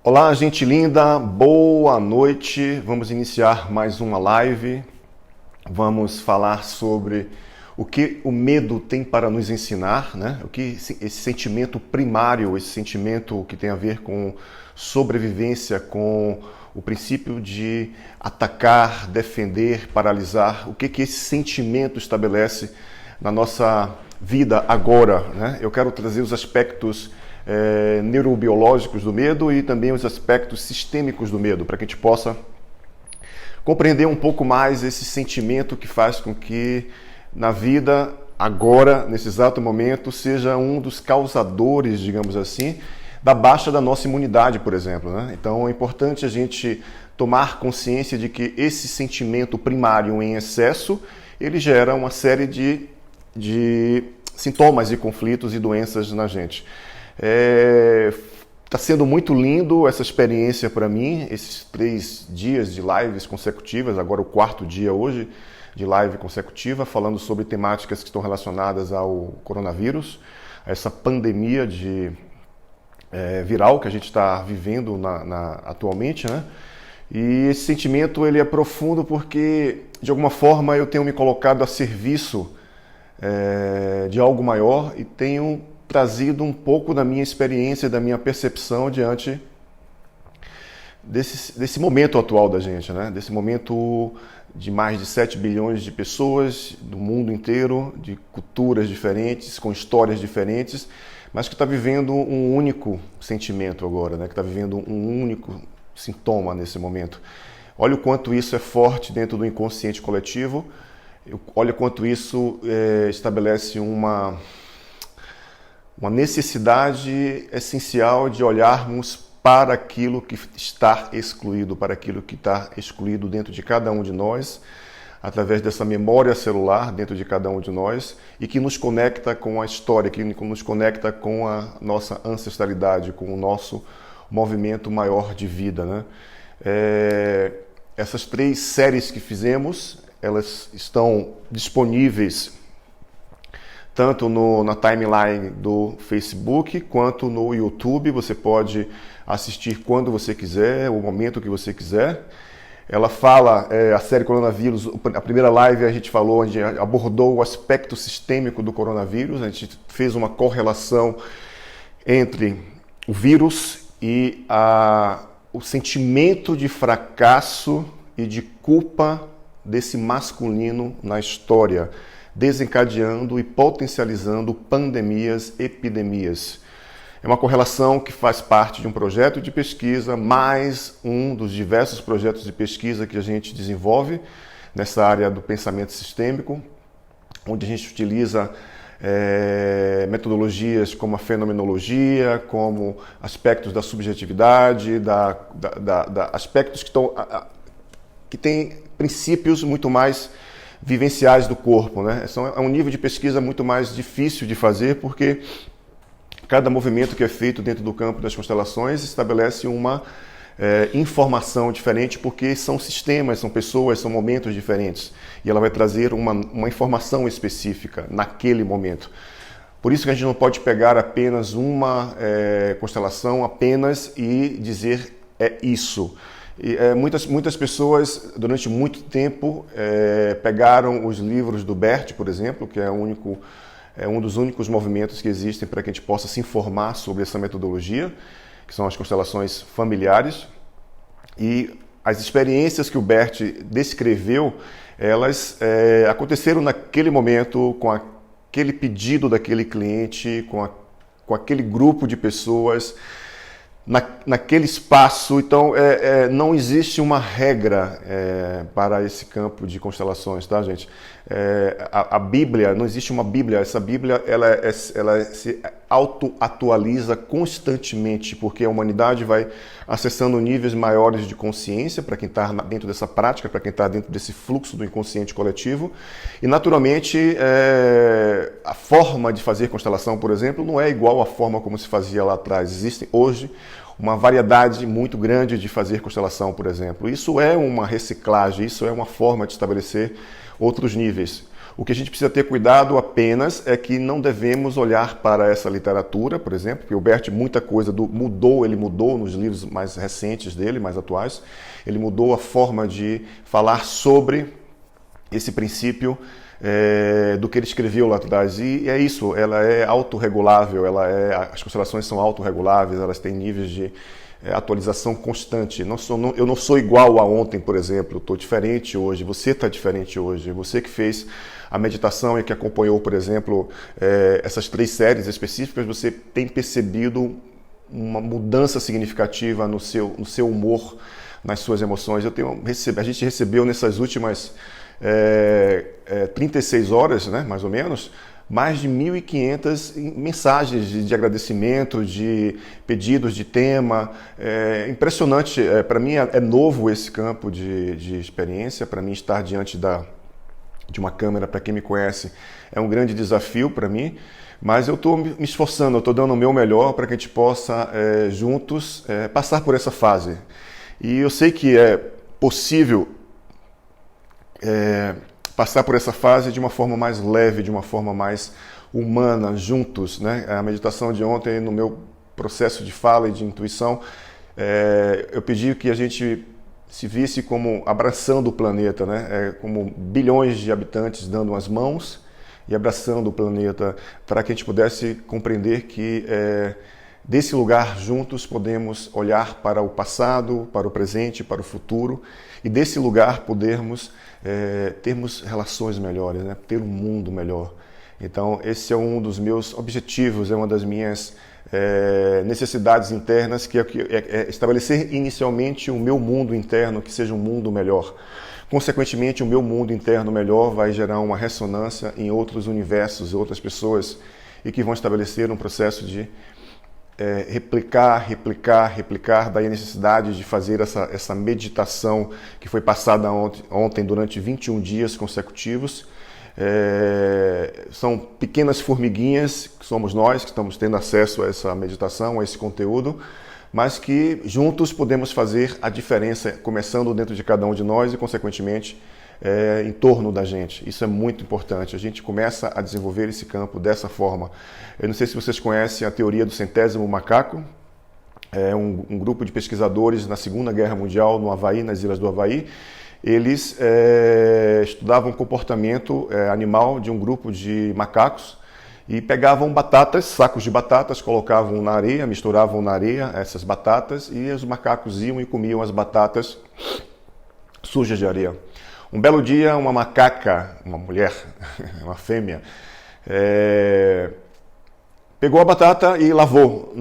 Olá, gente linda, boa noite. Vamos iniciar mais uma live. Vamos falar sobre o que o medo tem para nos ensinar, né? O que esse sentimento primário, esse sentimento que tem a ver com sobrevivência, com o princípio de atacar, defender, paralisar, o que esse sentimento estabelece na nossa vida agora, né? Eu quero trazer os aspectos neurobiológicos do medo e também os aspectos sistêmicos do medo, para que a gente possa compreender um pouco mais esse sentimento que faz com que na vida, agora, nesse exato momento, seja um dos causadores, digamos assim, da baixa da nossa imunidade, por exemplo, né? Então é importante a gente tomar consciência de que esse sentimento primário em excesso, ele gera uma série de sintomas e conflitos e doenças na gente. Está sendo muito lindo essa experiência para mim, esses 3 dias de lives consecutivas, agora o 4º dia hoje de live consecutiva, falando sobre temáticas que estão relacionadas ao coronavírus, a essa pandemia viral que a gente está vivendo atualmente, né? E esse sentimento ele é profundo porque, de alguma forma, eu tenho me colocado a serviço de algo maior e tenho trazido um pouco da minha experiência, da minha percepção diante desse momento atual da gente, né? Desse momento de mais de 7 bilhões de pessoas do mundo inteiro, de culturas diferentes, com histórias diferentes, mas que está vivendo um único sentimento agora, né? Que está vivendo um único sintoma nesse momento. Olha o quanto isso é forte dentro do inconsciente coletivo, olha o quanto isso estabelece uma necessidade essencial de olharmos para aquilo que está excluído, para aquilo que está excluído dentro de cada um de nós, através dessa memória celular dentro de cada um de nós e que nos conecta com a história, que nos conecta com a nossa ancestralidade, com o nosso movimento maior de vida, né? Essas 3 séries que fizemos, elas estão disponíveis tanto na timeline do Facebook quanto no YouTube. Você pode assistir quando você quiser, o momento que você quiser. Ela fala, a série Coronavírus, a primeira live a gente falou, a gente abordou o aspecto sistêmico do coronavírus, a gente fez uma correlação entre o vírus e o sentimento de fracasso e de culpa desse masculino na história, desencadeando e potencializando pandemias, epidemias. É uma correlação que faz parte de um projeto de pesquisa, mais um dos diversos projetos de pesquisa que a gente desenvolve nessa área do pensamento sistêmico, onde a gente utiliza metodologias como a fenomenologia, como aspectos da subjetividade, aspectos que têm princípios muito mais vivenciais do corpo, né? É um nível de pesquisa muito mais difícil de fazer porque cada movimento que é feito dentro do campo das constelações estabelece uma informação diferente porque são sistemas, são pessoas, são momentos diferentes e ela vai trazer uma informação específica naquele momento. Por isso que a gente não pode pegar apenas uma constelação apenas e dizer isso. E, muitas pessoas, durante muito tempo, pegaram os livros do Bert, por exemplo, que é um dos únicos movimentos que existem para que a gente possa se informar sobre essa metodologia, que são as constelações familiares. E as experiências que o Bert descreveu, elas aconteceram naquele momento, com aquele pedido daquele cliente, com aquele grupo de pessoas, naquele espaço. Então não existe uma regra para esse campo de constelações, tá, gente? A Bíblia, não existe uma Bíblia. Essa Bíblia ela se auto-atualiza constantemente, porque a humanidade vai acessando níveis maiores de consciência para quem está dentro dessa prática, para quem está dentro desse fluxo do inconsciente coletivo. E, naturalmente, a forma de fazer constelação, por exemplo, não é igual à forma como se fazia lá atrás. Existem hoje uma variedade muito grande de fazer constelação, por exemplo. Isso é uma reciclagem, isso é uma forma de estabelecer outros níveis. O que a gente precisa ter cuidado apenas é que não devemos olhar para essa literatura, por exemplo, porque o Bert muita coisa ele mudou nos livros mais recentes dele, mais atuais, ele mudou a forma de falar sobre esse princípio do que ele escreveu lá atrás. E é isso, ela é autorregulável, as constelações são autorreguláveis, elas têm níveis de atualização constante. Eu não sou igual a ontem, por exemplo, estou diferente hoje, você está diferente hoje, você que fez a meditação e que acompanhou, por exemplo, essas 3 séries específicas, você tem percebido uma mudança significativa no seu humor, nas suas emoções. A gente recebeu nessas últimas 36 horas, né, mais ou menos, mais de 1.500 mensagens de agradecimento, de pedidos de tema. Impressionante, para mim é novo esse campo de experiência, para mim estar diante de uma câmera, para quem me conhece, é um grande desafio para mim, mas eu estou me esforçando, eu estou dando o meu melhor para que a gente possa, juntos, passar por essa fase. E eu sei que é possível passar por essa fase de uma forma mais leve, de uma forma mais humana, juntos, né? A meditação de ontem, no meu processo de fala e de intuição, eu pedi que a gente se visse como abraçando o planeta, né? Como bilhões de habitantes dando as mãos e abraçando o planeta, para que a gente pudesse compreender que desse lugar juntos podemos olhar para o passado, para o presente, para o futuro, e desse lugar podermos termos relações melhores, né? Ter um mundo melhor. Então esse é um dos meus objetivos, é uma das minhas necessidades internas, que é estabelecer inicialmente o meu mundo interno, que seja um mundo melhor. Consequentemente, o meu mundo interno melhor vai gerar uma ressonância em outros universos, outras pessoas, e que vão estabelecer um processo de replicar, daí a necessidade de fazer essa meditação que foi passada ontem durante 21 dias consecutivos. São pequenas formiguinhas, que somos nós, que estamos tendo acesso a essa meditação, a esse conteúdo, mas que juntos podemos fazer a diferença, começando dentro de cada um de nós e, consequentemente, em torno da gente. Isso é muito importante. A gente começa a desenvolver esse campo dessa forma. Eu não sei se vocês conhecem a teoria do centésimo macaco. É um grupo de pesquisadores na Segunda Guerra Mundial, no Havaí, nas Ilhas do Havaí. Eles estudavam o comportamento animal de um grupo de macacos e pegavam batatas, sacos de batatas, colocavam na areia, misturavam na areia essas batatas, e os macacos iam e comiam as batatas sujas de areia. Um belo dia, uma macaca, uma mulher, uma fêmea, pegou a batata e lavou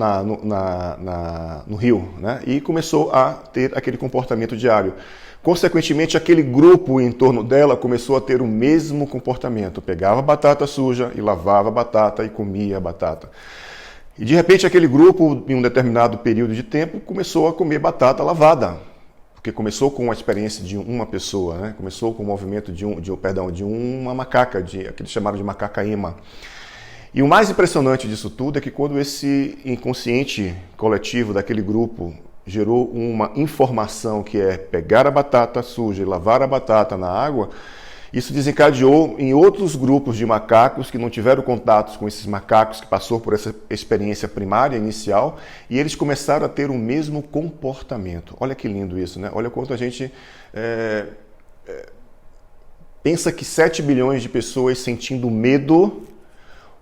no rio, né? E começou a ter aquele comportamento diário. Consequentemente, aquele grupo em torno dela começou a ter o mesmo comportamento. Pegava a batata suja e lavava a batata e comia a batata. E de repente aquele grupo, em um determinado período de tempo, começou a comer batata lavada. Porque começou com a experiência de uma pessoa, né? Começou com o movimento de uma macaca, que eles chamaram de macacaíma. E o mais impressionante disso tudo é que quando esse inconsciente coletivo daquele grupo gerou uma informação que é pegar a batata suja e lavar a batata na água, isso desencadeou em outros grupos de macacos que não tiveram contatos com esses macacos, que passou por essa experiência primária, inicial, e eles começaram a ter o mesmo comportamento. Olha que lindo isso, né? Olha quanto a gente pensa que 7 bilhões de pessoas sentindo medo,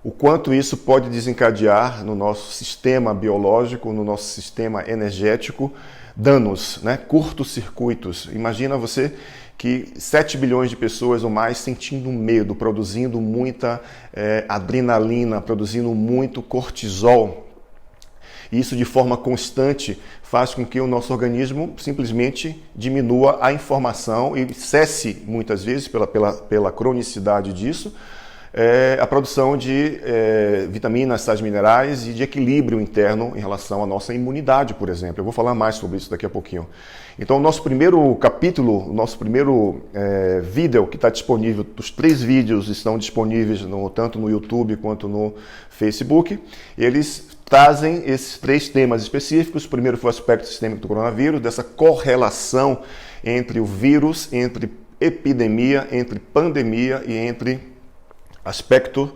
o quanto isso pode desencadear no nosso sistema biológico, no nosso sistema energético, danos, né? Curtos-circuitos. Imagina você que 7 bilhões de pessoas ou mais sentindo medo, produzindo muita adrenalina, produzindo muito cortisol. E isso de forma constante faz com que o nosso organismo simplesmente diminua a informação e cesse, muitas vezes, pela cronicidade disso, a produção de vitaminas, sais minerais e de equilíbrio interno em relação à nossa imunidade, por exemplo. Eu vou falar mais sobre isso daqui a pouquinho. Então, o nosso primeiro capítulo, o nosso primeiro vídeo que está disponível, os 3 vídeos estão disponíveis tanto no YouTube quanto no Facebook. Eles trazem esses 3 temas específicos. O primeiro foi o aspecto sistêmico do coronavírus, dessa correlação entre o vírus, entre epidemia, entre pandemia e entre aspecto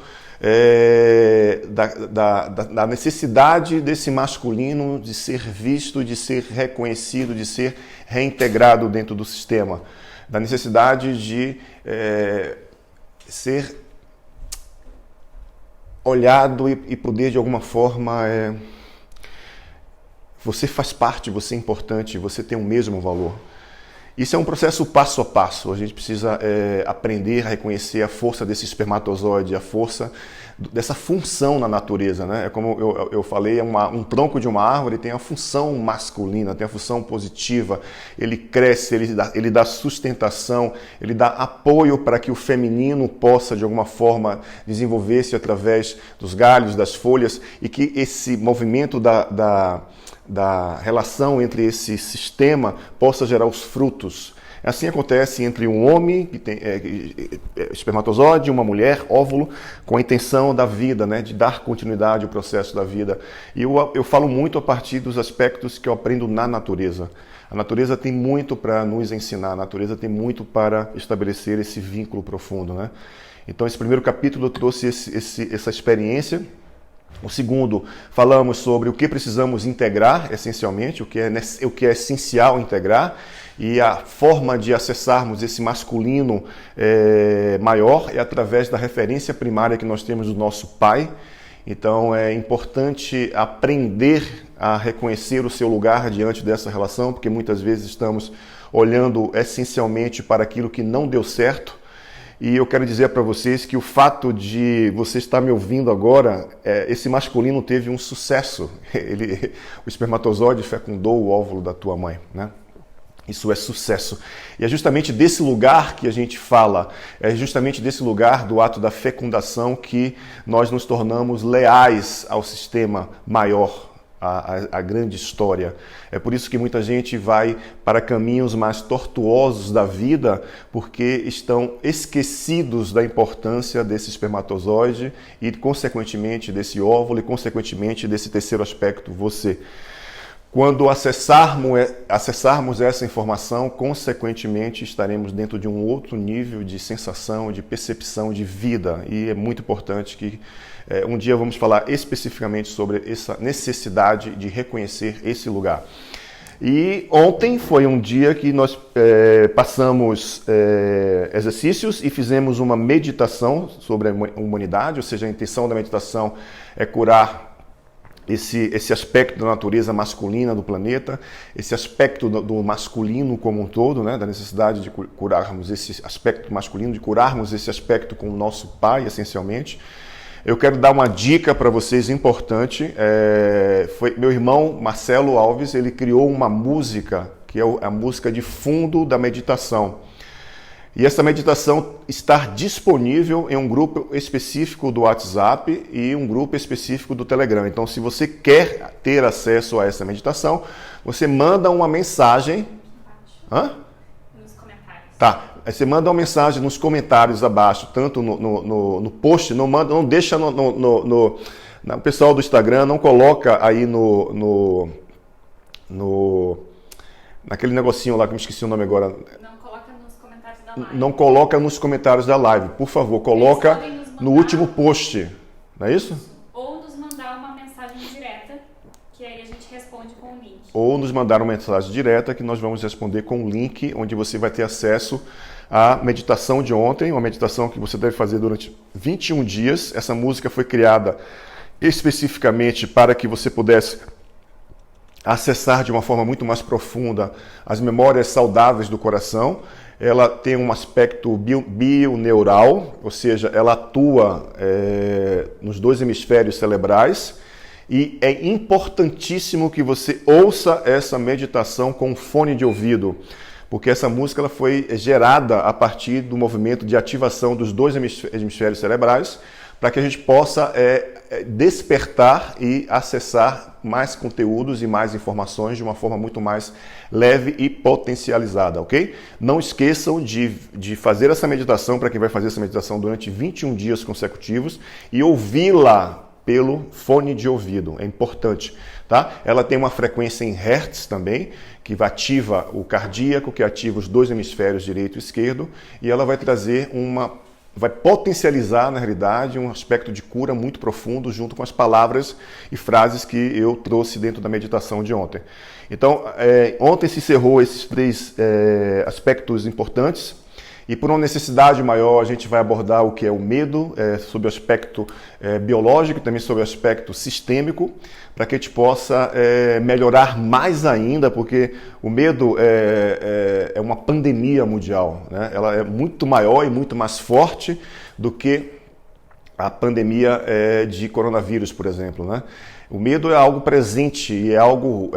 da necessidade desse masculino de ser visto, de ser reconhecido, de ser reintegrado dentro do sistema, da necessidade de ser olhado e poder de alguma forma você faz parte, você é importante, você tem o mesmo valor. Isso é um processo passo a passo. A gente precisa aprender a reconhecer a força desse espermatozoide, a força dessa função na natureza, né? É como eu falei, um tronco de uma árvore tem a função masculina, tem a função positiva. Ele cresce, ele dá sustentação, ele dá apoio para que o feminino possa, de alguma forma, desenvolver-se através dos galhos, das folhas, e que esse movimento da relação entre esse sistema possa gerar os frutos. Assim acontece entre um homem, que tem espermatozoide, e uma mulher, óvulo, com a intenção da vida, né, de dar continuidade ao processo da vida. E eu falo muito a partir dos aspectos que eu aprendo na natureza. A natureza tem muito para nos ensinar, a natureza tem muito para estabelecer esse vínculo profundo, né? Então, esse primeiro capítulo trouxe essa experiência. O segundo, falamos sobre o que precisamos integrar, essencialmente, o que é essencial integrar, e a forma de acessarmos esse masculino maior é através da referência primária que nós temos do nosso pai. Então é importante aprender a reconhecer o seu lugar diante dessa relação, porque muitas vezes estamos olhando essencialmente para aquilo que não deu certo. E eu quero dizer para vocês que o fato de você estar me ouvindo agora, esse masculino teve um sucesso. O espermatozoide fecundou o óvulo da tua mãe, né? Isso é sucesso. E é justamente desse lugar que a gente fala, é justamente desse lugar do ato da fecundação que nós nos tornamos leais ao sistema maior, a grande história. É por isso que muita gente vai para caminhos mais tortuosos da vida, porque estão esquecidos da importância desse espermatozoide e, consequentemente, desse óvulo e, consequentemente, desse terceiro aspecto, você. Quando acessarmos essa informação, consequentemente, estaremos dentro de um outro nível de sensação, de percepção de vida. E é muito importante que um dia vamos falar especificamente sobre essa necessidade de reconhecer esse lugar. E ontem foi um dia que nós passamos exercícios e fizemos uma meditação sobre a humanidade, ou seja, a intenção da meditação é curar esse aspecto da natureza masculina do planeta, esse aspecto do masculino como um todo, né, da necessidade de curarmos esse aspecto masculino, de curarmos esse aspecto com o nosso pai, essencialmente. Eu quero dar uma dica para vocês importante. Foi meu irmão Marcelo Alves, ele criou uma música, que é a música de fundo da meditação. E essa meditação está disponível em um grupo específico do WhatsApp e um grupo específico do Telegram. Então, se você quer ter acesso a essa meditação, você manda uma mensagem. Nos comentários. Tá. Aí você manda uma mensagem nos comentários abaixo, tanto no post, não deixa no pessoal do Instagram, não coloca aí naquele negocinho lá que eu me esqueci o nome agora. Não coloca nos comentários da live, por favor, coloca no último post, não é isso? Ou nos mandar uma mensagem direta, que aí a gente responde com o link. Ou nos mandar uma mensagem direta que nós vamos responder com o link, onde você vai ter acesso à meditação de ontem, uma meditação que você deve fazer durante 21 dias. Essa música foi criada especificamente para que você pudesse acessar de uma forma muito mais profunda as memórias saudáveis do coração. Ela tem um aspecto bioneural, ou seja, ela atua nos dois hemisférios cerebrais, e é importantíssimo que você ouça essa meditação com fone de ouvido, porque essa música ela foi gerada a partir do movimento de ativação dos dois hemisférios cerebrais, para que a gente possa despertar e acessar mais conteúdos e mais informações de uma forma muito mais leve e potencializada, ok? Não esqueçam de fazer essa meditação, para quem vai fazer essa meditação durante 21 dias consecutivos, e ouvi-la pelo fone de ouvido, é importante, tá? Ela tem uma frequência em hertz também, que ativa o cardíaco, que ativa os dois hemisférios direito e esquerdo, e ela vai trazer vai potencializar, na realidade, um aspecto de cura muito profundo junto com as palavras e frases que eu trouxe dentro da meditação de ontem. Então, ontem se encerrou esses 3 aspectos importantes. E por uma necessidade maior, a gente vai abordar o que é o medo, sob o aspecto biológico e também sob o aspecto sistêmico, para que a gente possa melhorar mais ainda, porque o medo é uma pandemia mundial, né? Ela é muito maior e muito mais forte do que a pandemia de coronavírus, por exemplo, né? O medo é algo presente e é algo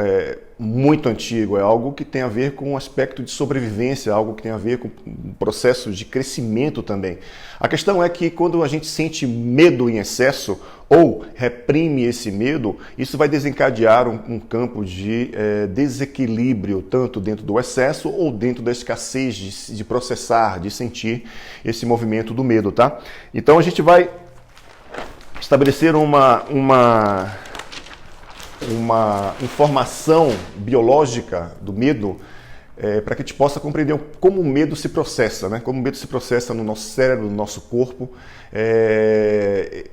muito antigo, é algo que tem a ver com um aspecto de sobrevivência, algo que tem a ver com um processo de crescimento também. A questão é que quando a gente sente medo em excesso ou reprime esse medo, isso vai desencadear um campo de desequilíbrio, tanto dentro do excesso ou dentro da escassez de processar, de sentir esse movimento do medo, tá? Então a gente vai estabelecer uma informação biológica do medo para que a gente possa compreender como o medo se processa, né? Como o medo se processa no nosso cérebro, no nosso corpo,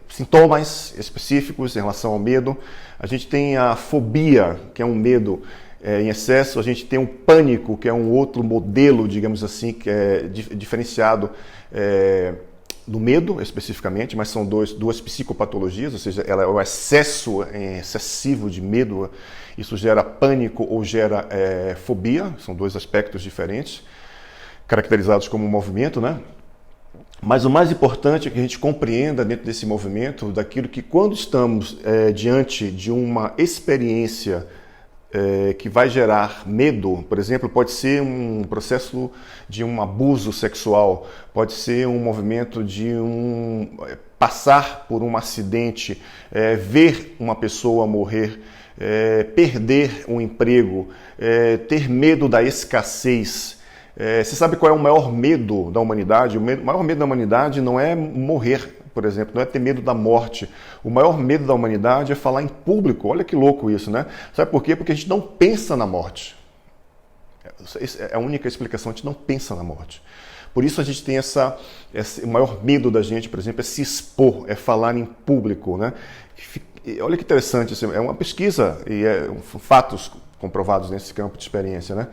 sintomas específicos em relação ao medo. A gente tem a fobia, que é um medo em excesso. A gente tem o pânico, que é um outro modelo, digamos assim, que é diferenciado do medo, especificamente, mas são duas psicopatologias, ou seja, ela é o excesso excessivo de medo, isso gera pânico ou gera fobia, são 2 aspectos diferentes, caracterizados como movimento, né? Mas o mais importante é que a gente compreenda dentro desse movimento daquilo que quando estamos diante de uma experiência que vai gerar medo, por exemplo, pode ser um processo de um abuso sexual, pode ser um movimento de passar por um acidente, ver uma pessoa morrer, perder um emprego, ter medo da escassez. Você sabe qual é o maior medo da humanidade? O maior medo da humanidade não é morrer, por exemplo, não é ter medo da morte. O maior medo da humanidade é falar em público. Olha que louco isso, né? Sabe por quê? Porque a gente não pensa na morte. Essa é a única explicação, a gente não pensa na morte. Por isso a gente tem o maior medo da gente, por exemplo, é se expor, é falar em público, né? Olha que interessante, é uma pesquisa e fatos comprovados nesse campo de experiência, né?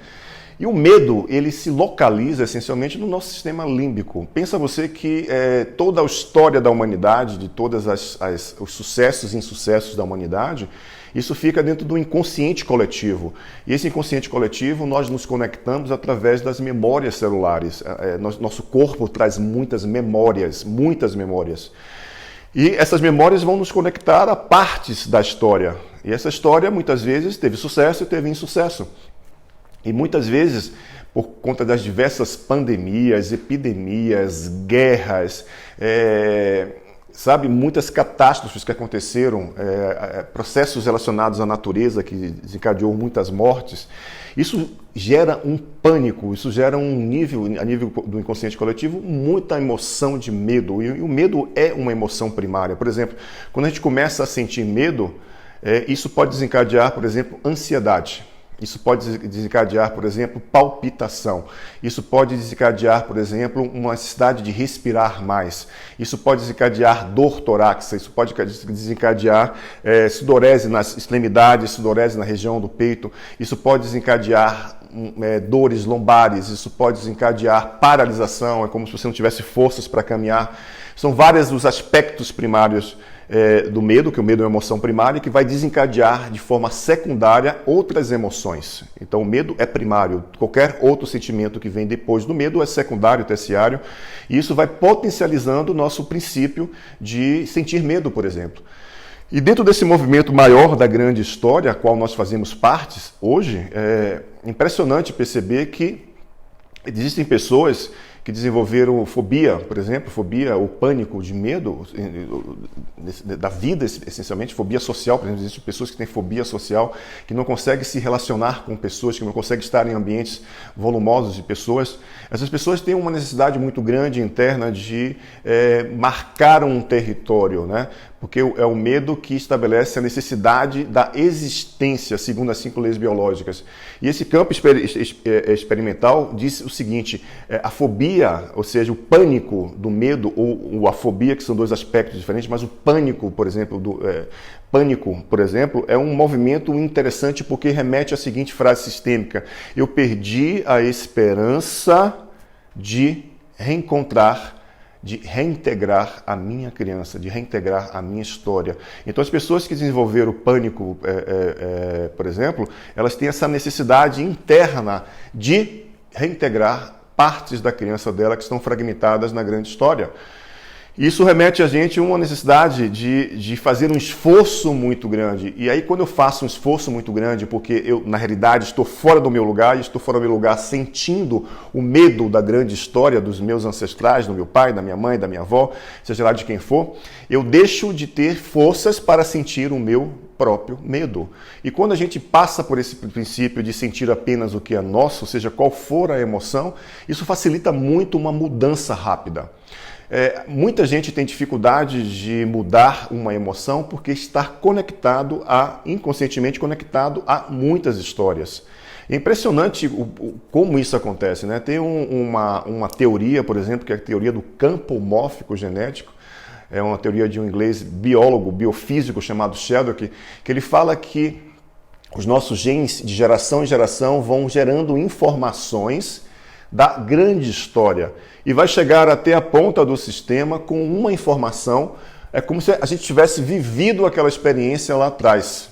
E o medo, ele se localiza essencialmente no nosso sistema límbico. Pensa você que toda a história da humanidade, de todos os sucessos e insucessos da humanidade, isso fica dentro do inconsciente coletivo. E esse inconsciente coletivo, nós nos conectamos através das memórias celulares. Nosso corpo traz muitas memórias. E essas memórias vão nos conectar a partes da história. E essa história, muitas vezes, teve sucesso e teve insucesso. E muitas vezes, por conta das diversas pandemias, epidemias, guerras, muitas catástrofes que aconteceram, processos relacionados à natureza que desencadeou muitas mortes, isso gera um pânico, isso gera a nível do inconsciente coletivo, muita emoção de medo. E o medo é uma emoção primária. Por exemplo, quando a gente começa a sentir medo, isso pode desencadear, por exemplo, ansiedade. Isso pode desencadear, por exemplo, palpitação. Isso pode desencadear, por exemplo, uma necessidade de respirar mais. Isso pode desencadear dor torácica. Isso pode desencadear sudorese nas extremidades, sudorese na região do peito. Isso pode desencadear dores lombares. Isso pode desencadear paralisação. É como se você não tivesse forças para caminhar. São vários os aspectos primários do medo, que o medo é uma emoção primária, que vai desencadear de forma secundária outras emoções. Então o medo é primário, qualquer outro sentimento que vem depois do medo é secundário, terciário, e isso vai potencializando o nosso princípio de sentir medo, por exemplo. E dentro desse movimento maior da grande história, a qual nós fazemos parte hoje, é impressionante perceber que existem pessoas que desenvolveram fobia, por exemplo, fobia ou pânico de medo da vida, essencialmente, fobia social, por exemplo, existem pessoas que têm fobia social, que não conseguem se relacionar com pessoas, que não conseguem estar em ambientes volumosos de pessoas. Essas pessoas têm uma necessidade muito grande interna de marcar um território, né? porque é o medo que estabelece a necessidade da existência, segundo as 5 leis biológicas. E esse campo experimental diz o seguinte, a fobia, ou seja, o pânico do medo, ou a fobia, que são 2 aspectos diferentes, mas o pânico, por exemplo, é um movimento interessante porque remete à seguinte frase sistêmica: eu perdi a esperança de reencontrar, de reintegrar a minha criança, de reintegrar a minha história. Então, as pessoas que desenvolveram o pânico, por exemplo, elas têm essa necessidade interna de reintegrar partes da criança dela que estão fragmentadas na grande história. Isso remete a gente a uma necessidade de fazer um esforço muito grande. E aí, quando eu faço um esforço muito grande, porque eu, na realidade, estou fora do meu lugar, e estou fora do meu lugar sentindo o medo da grande história dos meus ancestrais, do meu pai, da minha mãe, da minha avó, seja lá de quem for, eu deixo de ter forças para sentir o meu próprio medo. E quando a gente passa por esse princípio de sentir apenas o que é nosso, seja qual for a emoção, isso facilita muito uma mudança rápida. Muita gente tem dificuldade de mudar uma emoção porque está inconscientemente conectado a muitas histórias. É impressionante como isso acontece, né? Tem uma teoria, por exemplo, que é a teoria do campo mórfico genético. É uma teoria de um inglês biofísico chamado Shadrock, que ele fala que os nossos genes de geração em geração vão gerando informações da grande história e vai chegar até a ponta do sistema com uma informação, é como se a gente tivesse vivido aquela experiência lá atrás,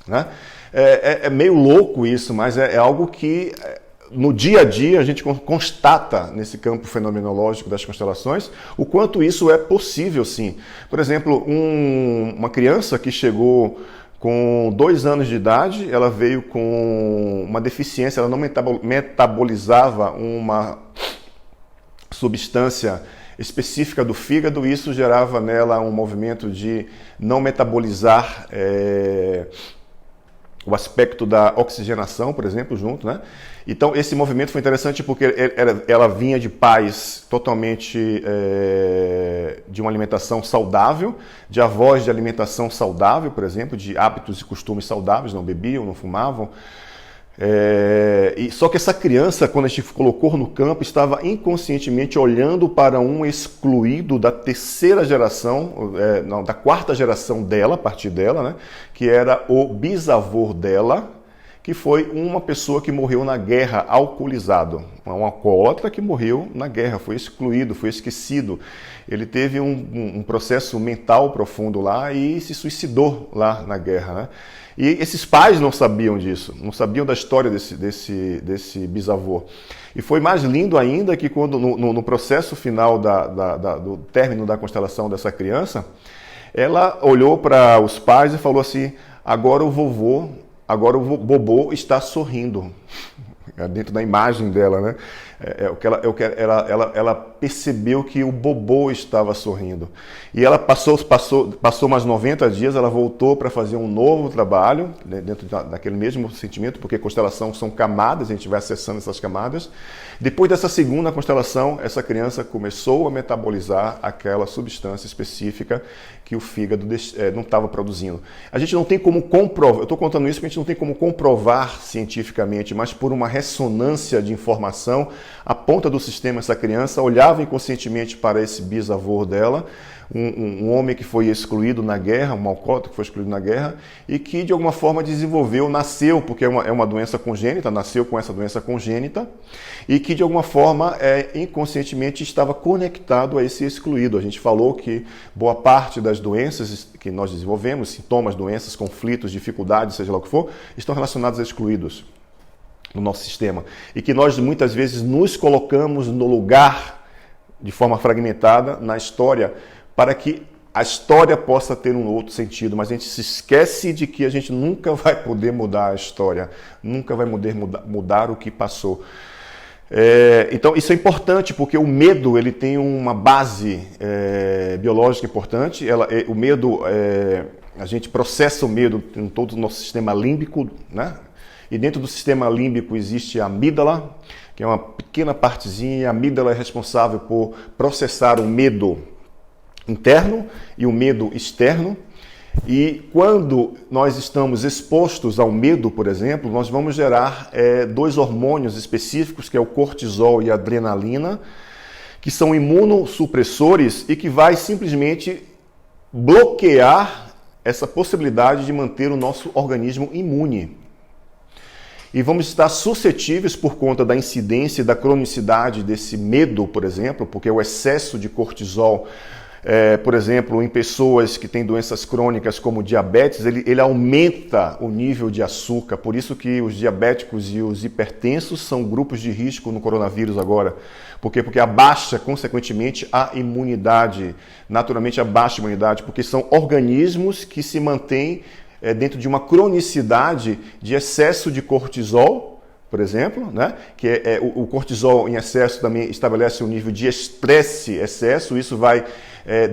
né? É meio louco isso, mas é algo que no dia a dia a gente constata nesse campo fenomenológico das constelações o quanto isso é possível, sim. Por exemplo, uma criança que chegou com 2 anos de idade, ela veio com uma deficiência, ela não metabolizava uma substância específica do fígado, e isso gerava nela um movimento de não metabolizar o aspecto da oxigenação, por exemplo, junto, né? Então, esse movimento foi interessante porque ela vinha de pais totalmente de uma alimentação saudável, de avós de alimentação saudável, por exemplo, de hábitos e costumes saudáveis, não bebiam, não fumavam. Só que essa criança, quando a gente colocou no campo, estava inconscientemente olhando para um excluído da 3ª geração, da 4ª geração dela, a partir dela, né? Que era o bisavô dela, que foi uma pessoa que morreu na guerra, alcoolizado. Um alcoólatra que morreu na guerra, foi excluído, foi esquecido. Ele teve um processo mental profundo lá e se suicidou lá na guerra, né? E esses pais não sabiam disso, não sabiam da história desse bisavô. E foi mais lindo ainda que quando no processo final do término da constelação dessa criança, ela olhou para os pais e falou assim: agora o bobô está sorrindo. Dentro da imagem dela, né? Ela percebeu que o bobô estava sorrindo. E ela passou mais 90 dias, ela voltou para fazer um novo trabalho, né, dentro daquele mesmo sentimento, porque constelação são camadas, a gente vai acessando essas camadas. Depois dessa segunda constelação, essa criança começou a metabolizar aquela substância específica que o fígado não estava produzindo. A gente não tem como comprovar, eu estou contando isso porque a gente não tem como comprovar cientificamente, mas por uma ressonância de informação, a ponta do sistema, essa criança olhava inconscientemente para esse bisavô dela, um homem que foi excluído na guerra, um alcoólatra que foi excluído na guerra, e que de alguma forma nasceu, porque é uma doença congênita, nasceu com essa doença congênita, e que de alguma forma inconscientemente estava conectado a esse excluído. A gente falou que boa parte das doenças que nós desenvolvemos, sintomas, doenças, conflitos, dificuldades, seja lá o que for, estão relacionados a excluídos no nosso sistema. E que nós muitas vezes nos colocamos no lugar de forma fragmentada na história para que a história possa ter um outro sentido, mas a gente se esquece de que a gente nunca vai poder mudar a história, nunca vai poder mudar o que passou. Então isso é importante porque o medo ele tem uma base biológica importante. O medo, a gente processa o medo em todo o nosso sistema límbico, né? E dentro do sistema límbico existe a amígdala, que é uma pequena partezinha. A amígdala é responsável por processar o medo. interno e o medo externo. E quando nós estamos expostos ao medo, por exemplo, nós vamos gerar dois hormônios específicos, que é o cortisol e a adrenalina, que são imunossupressores e que vai simplesmente bloquear essa possibilidade de manter o nosso organismo imune. E vamos estar suscetíveis por conta da incidência e da cronicidade desse medo, por exemplo, porque o excesso de cortisol, por exemplo, em pessoas que têm doenças crônicas como diabetes, ele aumenta o nível de açúcar. Por isso que os diabéticos e os hipertensos são grupos de risco no coronavírus agora. Por quê? Porque abaixa, consequentemente, a imunidade. Naturalmente abaixa a imunidade, porque são organismos que se mantêm dentro de uma cronicidade de excesso de cortisol, por exemplo, né? Que o cortisol em excesso também estabelece um nível de estresse excesso, isso vai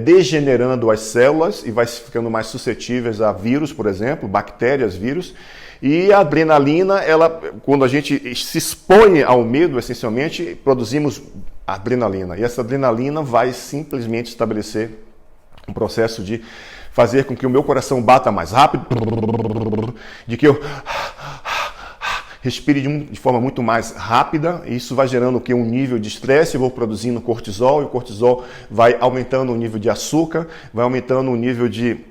degenerando as células e vai ficando mais suscetíveis a vírus, por exemplo, bactérias, vírus. E a adrenalina, quando a gente se expõe ao medo, essencialmente, produzimos adrenalina. E essa adrenalina vai simplesmente estabelecer um processo de fazer com que o meu coração bata mais rápido, de que eu respire de forma muito mais rápida. Isso vai gerando o que? Um nível de estresse, eu vou produzindo cortisol, e o cortisol vai aumentando o nível de açúcar, vai aumentando o nível de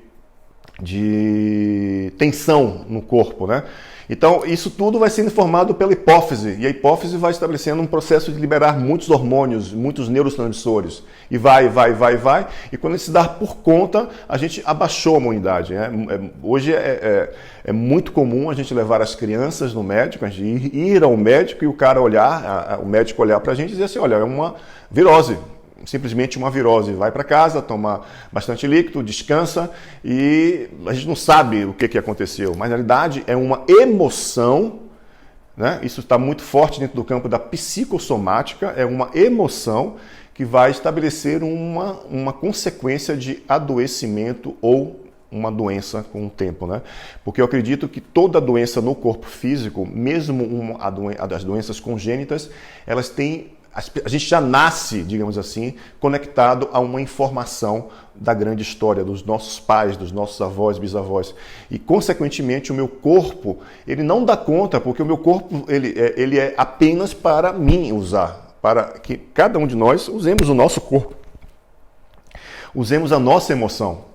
tensão no corpo, né? Então, isso tudo vai sendo formado pela hipófise, e a hipófise vai estabelecendo um processo de liberar muitos hormônios, muitos neurotransmissores, e vai, e quando ele se dá por conta, a gente abaixou a imunidade, né? Hoje é muito comum a gente levar as crianças no médico, a gente ir ao médico e o cara olhar, o médico olhar pra gente e dizer assim, olha, é uma virose. Simplesmente uma virose. Vai para casa, toma bastante líquido, descansa e a gente não sabe o que aconteceu. Mas na realidade é uma emoção, né? Isso está muito forte dentro do campo da psicossomática, é uma emoção que vai estabelecer uma consequência de adoecimento ou uma doença com o tempo, né? Porque eu acredito que toda doença no corpo físico, mesmo das doenças congênitas, elas têm... A gente já nasce, digamos assim, conectado a uma informação da grande história dos nossos pais, dos nossos avós, bisavós. E, consequentemente, o meu corpo, ele não dá conta, porque o meu corpo ele é apenas para mim usar, para que cada um de nós usemos o nosso corpo, usemos a nossa emoção.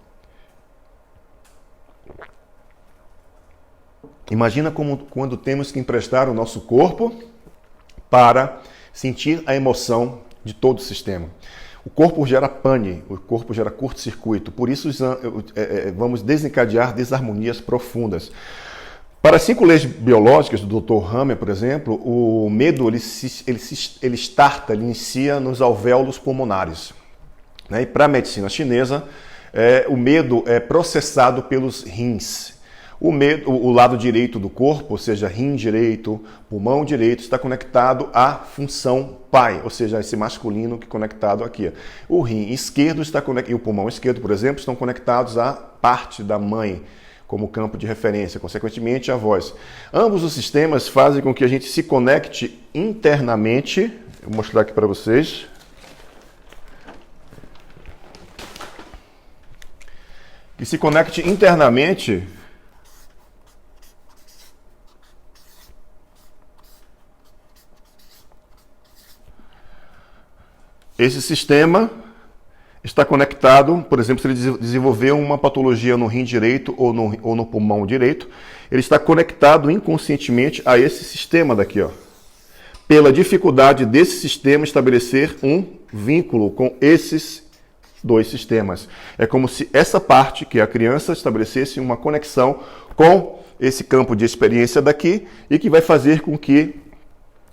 Imagina quando temos que emprestar o nosso corpo para sentir a emoção de todo o sistema. O corpo gera pane, o corpo gera curto-circuito, por isso vamos desencadear desarmonias profundas. Para as 5 leis biológicas do Dr. Hammer, por exemplo, o medo ele inicia nos alvéolos pulmonares. Né? E para a medicina chinesa, o medo é processado pelos rins. O lado direito do corpo, ou seja, rim direito, pulmão direito, está conectado à função pai, ou seja, esse masculino que é conectado aqui. O rim esquerdo e o pulmão esquerdo, por exemplo, estão conectados à parte da mãe, como campo de referência, consequentemente a voz. Ambos os sistemas fazem com que a gente se conecte internamente. Vou mostrar aqui para vocês. Que se conecte internamente esse sistema está conectado, por exemplo, se ele desenvolver uma patologia no rim direito ou no pulmão direito, ele está conectado inconscientemente a esse sistema daqui, ó. Pela dificuldade desse sistema estabelecer um vínculo com esses 2 sistemas. É como se essa parte, que é a criança, estabelecesse uma conexão com esse campo de experiência daqui e que vai fazer com que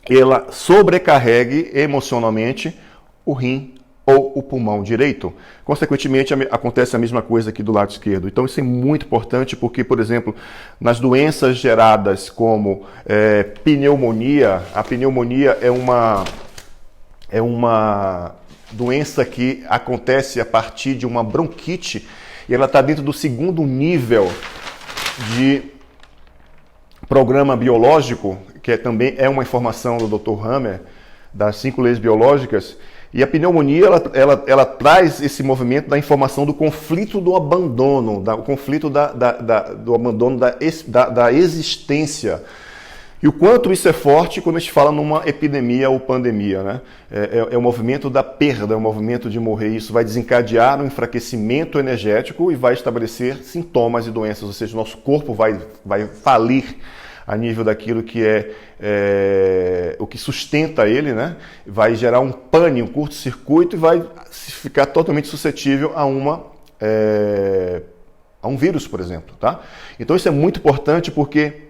ela sobrecarregue emocionalmente o rim ou o pulmão direito. Consequentemente, acontece a mesma coisa aqui do lado esquerdo. Então, isso é muito importante porque, por exemplo, nas doenças geradas como pneumonia, a pneumonia é uma doença que acontece a partir de uma bronquite e ela está dentro do 2º nível de programa biológico, que também é uma informação do Dr. Hammer, das 5 leis biológicas. E a pneumonia, ela traz esse movimento da informação do conflito do abandono, o conflito do abandono da existência. E o quanto isso é forte quando a gente fala numa epidemia ou pandemia, né? É o movimento da perda, é o movimento de morrer. Isso vai desencadear um enfraquecimento energético e vai estabelecer sintomas e doenças, ou seja, o nosso corpo vai falir a nível daquilo que é o que sustenta ele, né? Vai gerar um pane, um curto-circuito e vai ficar totalmente suscetível a um vírus, por exemplo, tá? Então isso é muito importante porque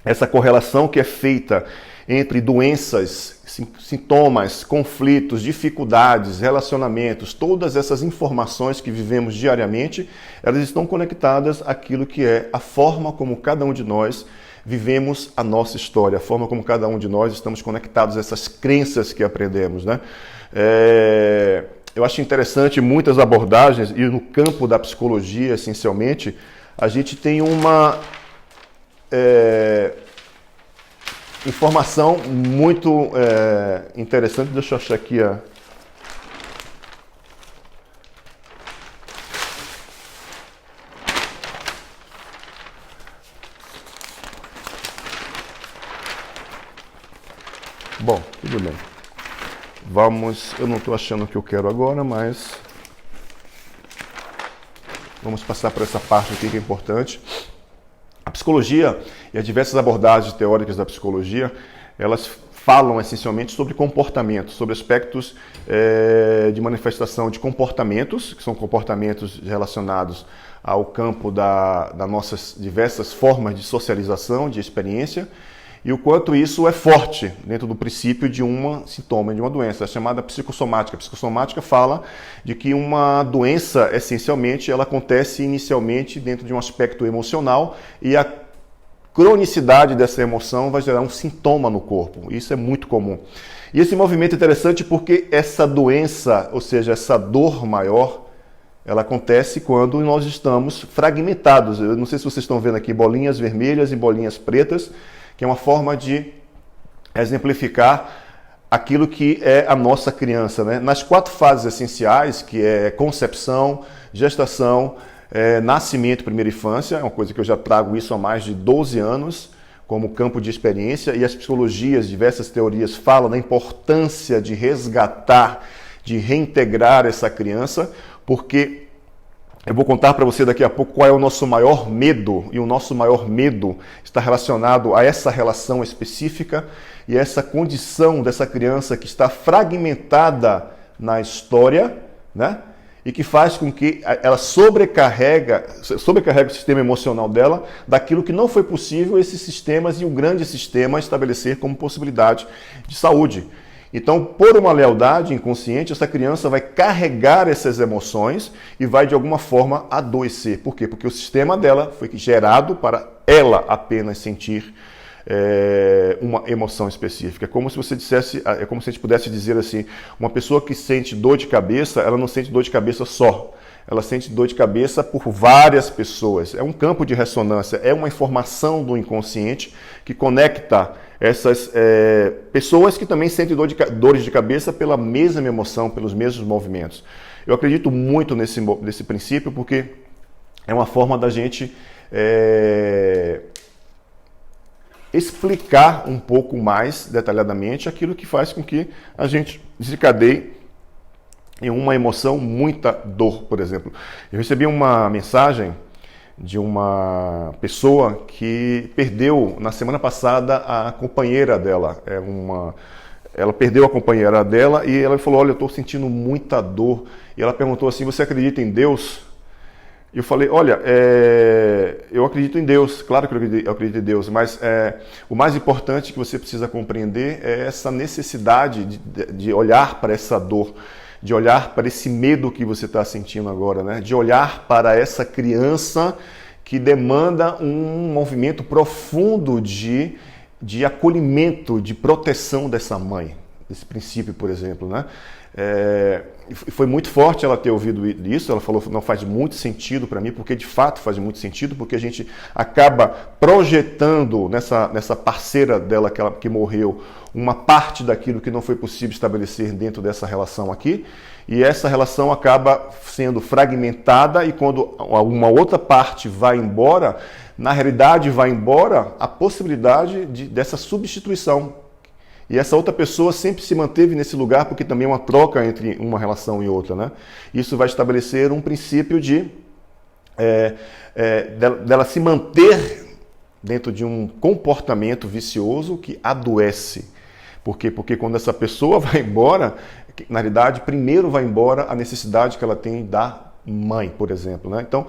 essa correlação que é feita entre doenças, sintomas, conflitos, dificuldades, relacionamentos, todas essas informações que vivemos diariamente, elas estão conectadas àquilo que é a forma como cada um de nós vivemos a nossa história, a forma como cada um de nós estamos conectados a essas crenças que aprendemos, né? Eu acho interessante muitas abordagens, e no campo da psicologia, essencialmente, a gente tem uma informação muito interessante. Deixa eu achar aqui Bom, tudo bem. Eu não estou achando o que eu quero agora, mas vamos passar por essa parte aqui que é importante. A psicologia e as diversas abordagens teóricas da psicologia, elas falam essencialmente sobre comportamento, sobre aspectos de manifestação de comportamentos, que são comportamentos relacionados ao campo das nossas diversas formas de socialização, de experiência, e o quanto isso é forte dentro do princípio de um sintoma, de uma doença, chamada psicossomática. A psicossomática fala de que uma doença, essencialmente, ela acontece inicialmente dentro de um aspecto emocional e a cronicidade dessa emoção vai gerar um sintoma no corpo. Isso é muito comum. E esse movimento é interessante porque essa doença, ou seja, essa dor maior, ela acontece quando nós estamos fragmentados. Eu não sei se vocês estão vendo aqui bolinhas vermelhas e bolinhas pretas, que é uma forma de exemplificar aquilo que é a nossa criança, né? Nas 4 fases essenciais, que é concepção, gestação, nascimento, primeira infância, é uma coisa que eu já trago isso há mais de 12 anos como campo de experiência, e as psicologias, diversas teorias falam da importância de resgatar, de reintegrar essa criança, porque eu vou contar para você daqui a pouco qual é o nosso maior medo, e o nosso maior medo está relacionado a essa relação específica e essa condição dessa criança que está fragmentada na história, né? E que faz com que ela sobrecarrega o sistema emocional dela daquilo que não foi possível esses sistemas e o grande sistema estabelecer como possibilidade de saúde. Então, por uma lealdade inconsciente, essa criança vai carregar essas emoções e vai, de alguma forma, adoecer. Por quê? Porque o sistema dela foi gerado para ela apenas sentir uma emoção específica. É como se você dissesse, é como se a gente pudesse dizer assim, uma pessoa que sente dor de cabeça, ela não sente dor de cabeça só. Ela sente dor de cabeça por várias pessoas. É um campo de ressonância, é uma informação do inconsciente que conecta essas pessoas que também sentem dores de cabeça pela mesma emoção, pelos mesmos movimentos. Eu acredito muito nesse princípio porque é uma forma da gente explicar um pouco mais detalhadamente aquilo que faz com que a gente desencadeie em uma emoção, muita dor, por exemplo. Eu recebi uma mensagem de uma pessoa que perdeu na semana passada a companheira dela. Ela perdeu a companheira dela e ela falou, olha, eu estou sentindo muita dor. E ela perguntou assim, você acredita em Deus? E eu falei, olha, eu acredito em Deus, claro que eu acredito em Deus, mas o mais importante que você precisa compreender é essa necessidade de olhar para essa dor, de olhar para esse medo que você está sentindo agora, né? De olhar para essa criança que demanda um movimento profundo de acolhimento, de proteção dessa mãe. desse princípio, por exemplo, né? Foi muito forte ela ter ouvido isso. Ela falou, não faz muito sentido para mim, porque de fato faz muito sentido, porque a gente acaba projetando nessa parceira dela que morreu uma parte daquilo que não foi possível estabelecer dentro dessa relação aqui, e essa relação acaba sendo fragmentada, e quando uma outra parte vai embora, na realidade vai embora a possibilidade dessa substituição. E essa outra pessoa sempre se manteve nesse lugar, porque também é uma troca entre uma relação e outra, né? Isso vai estabelecer um princípio dela se manter dentro de um comportamento vicioso que adoece. Por quê? Porque quando essa pessoa vai embora, na realidade, primeiro vai embora a necessidade que ela tem da mãe, por exemplo, né? Então,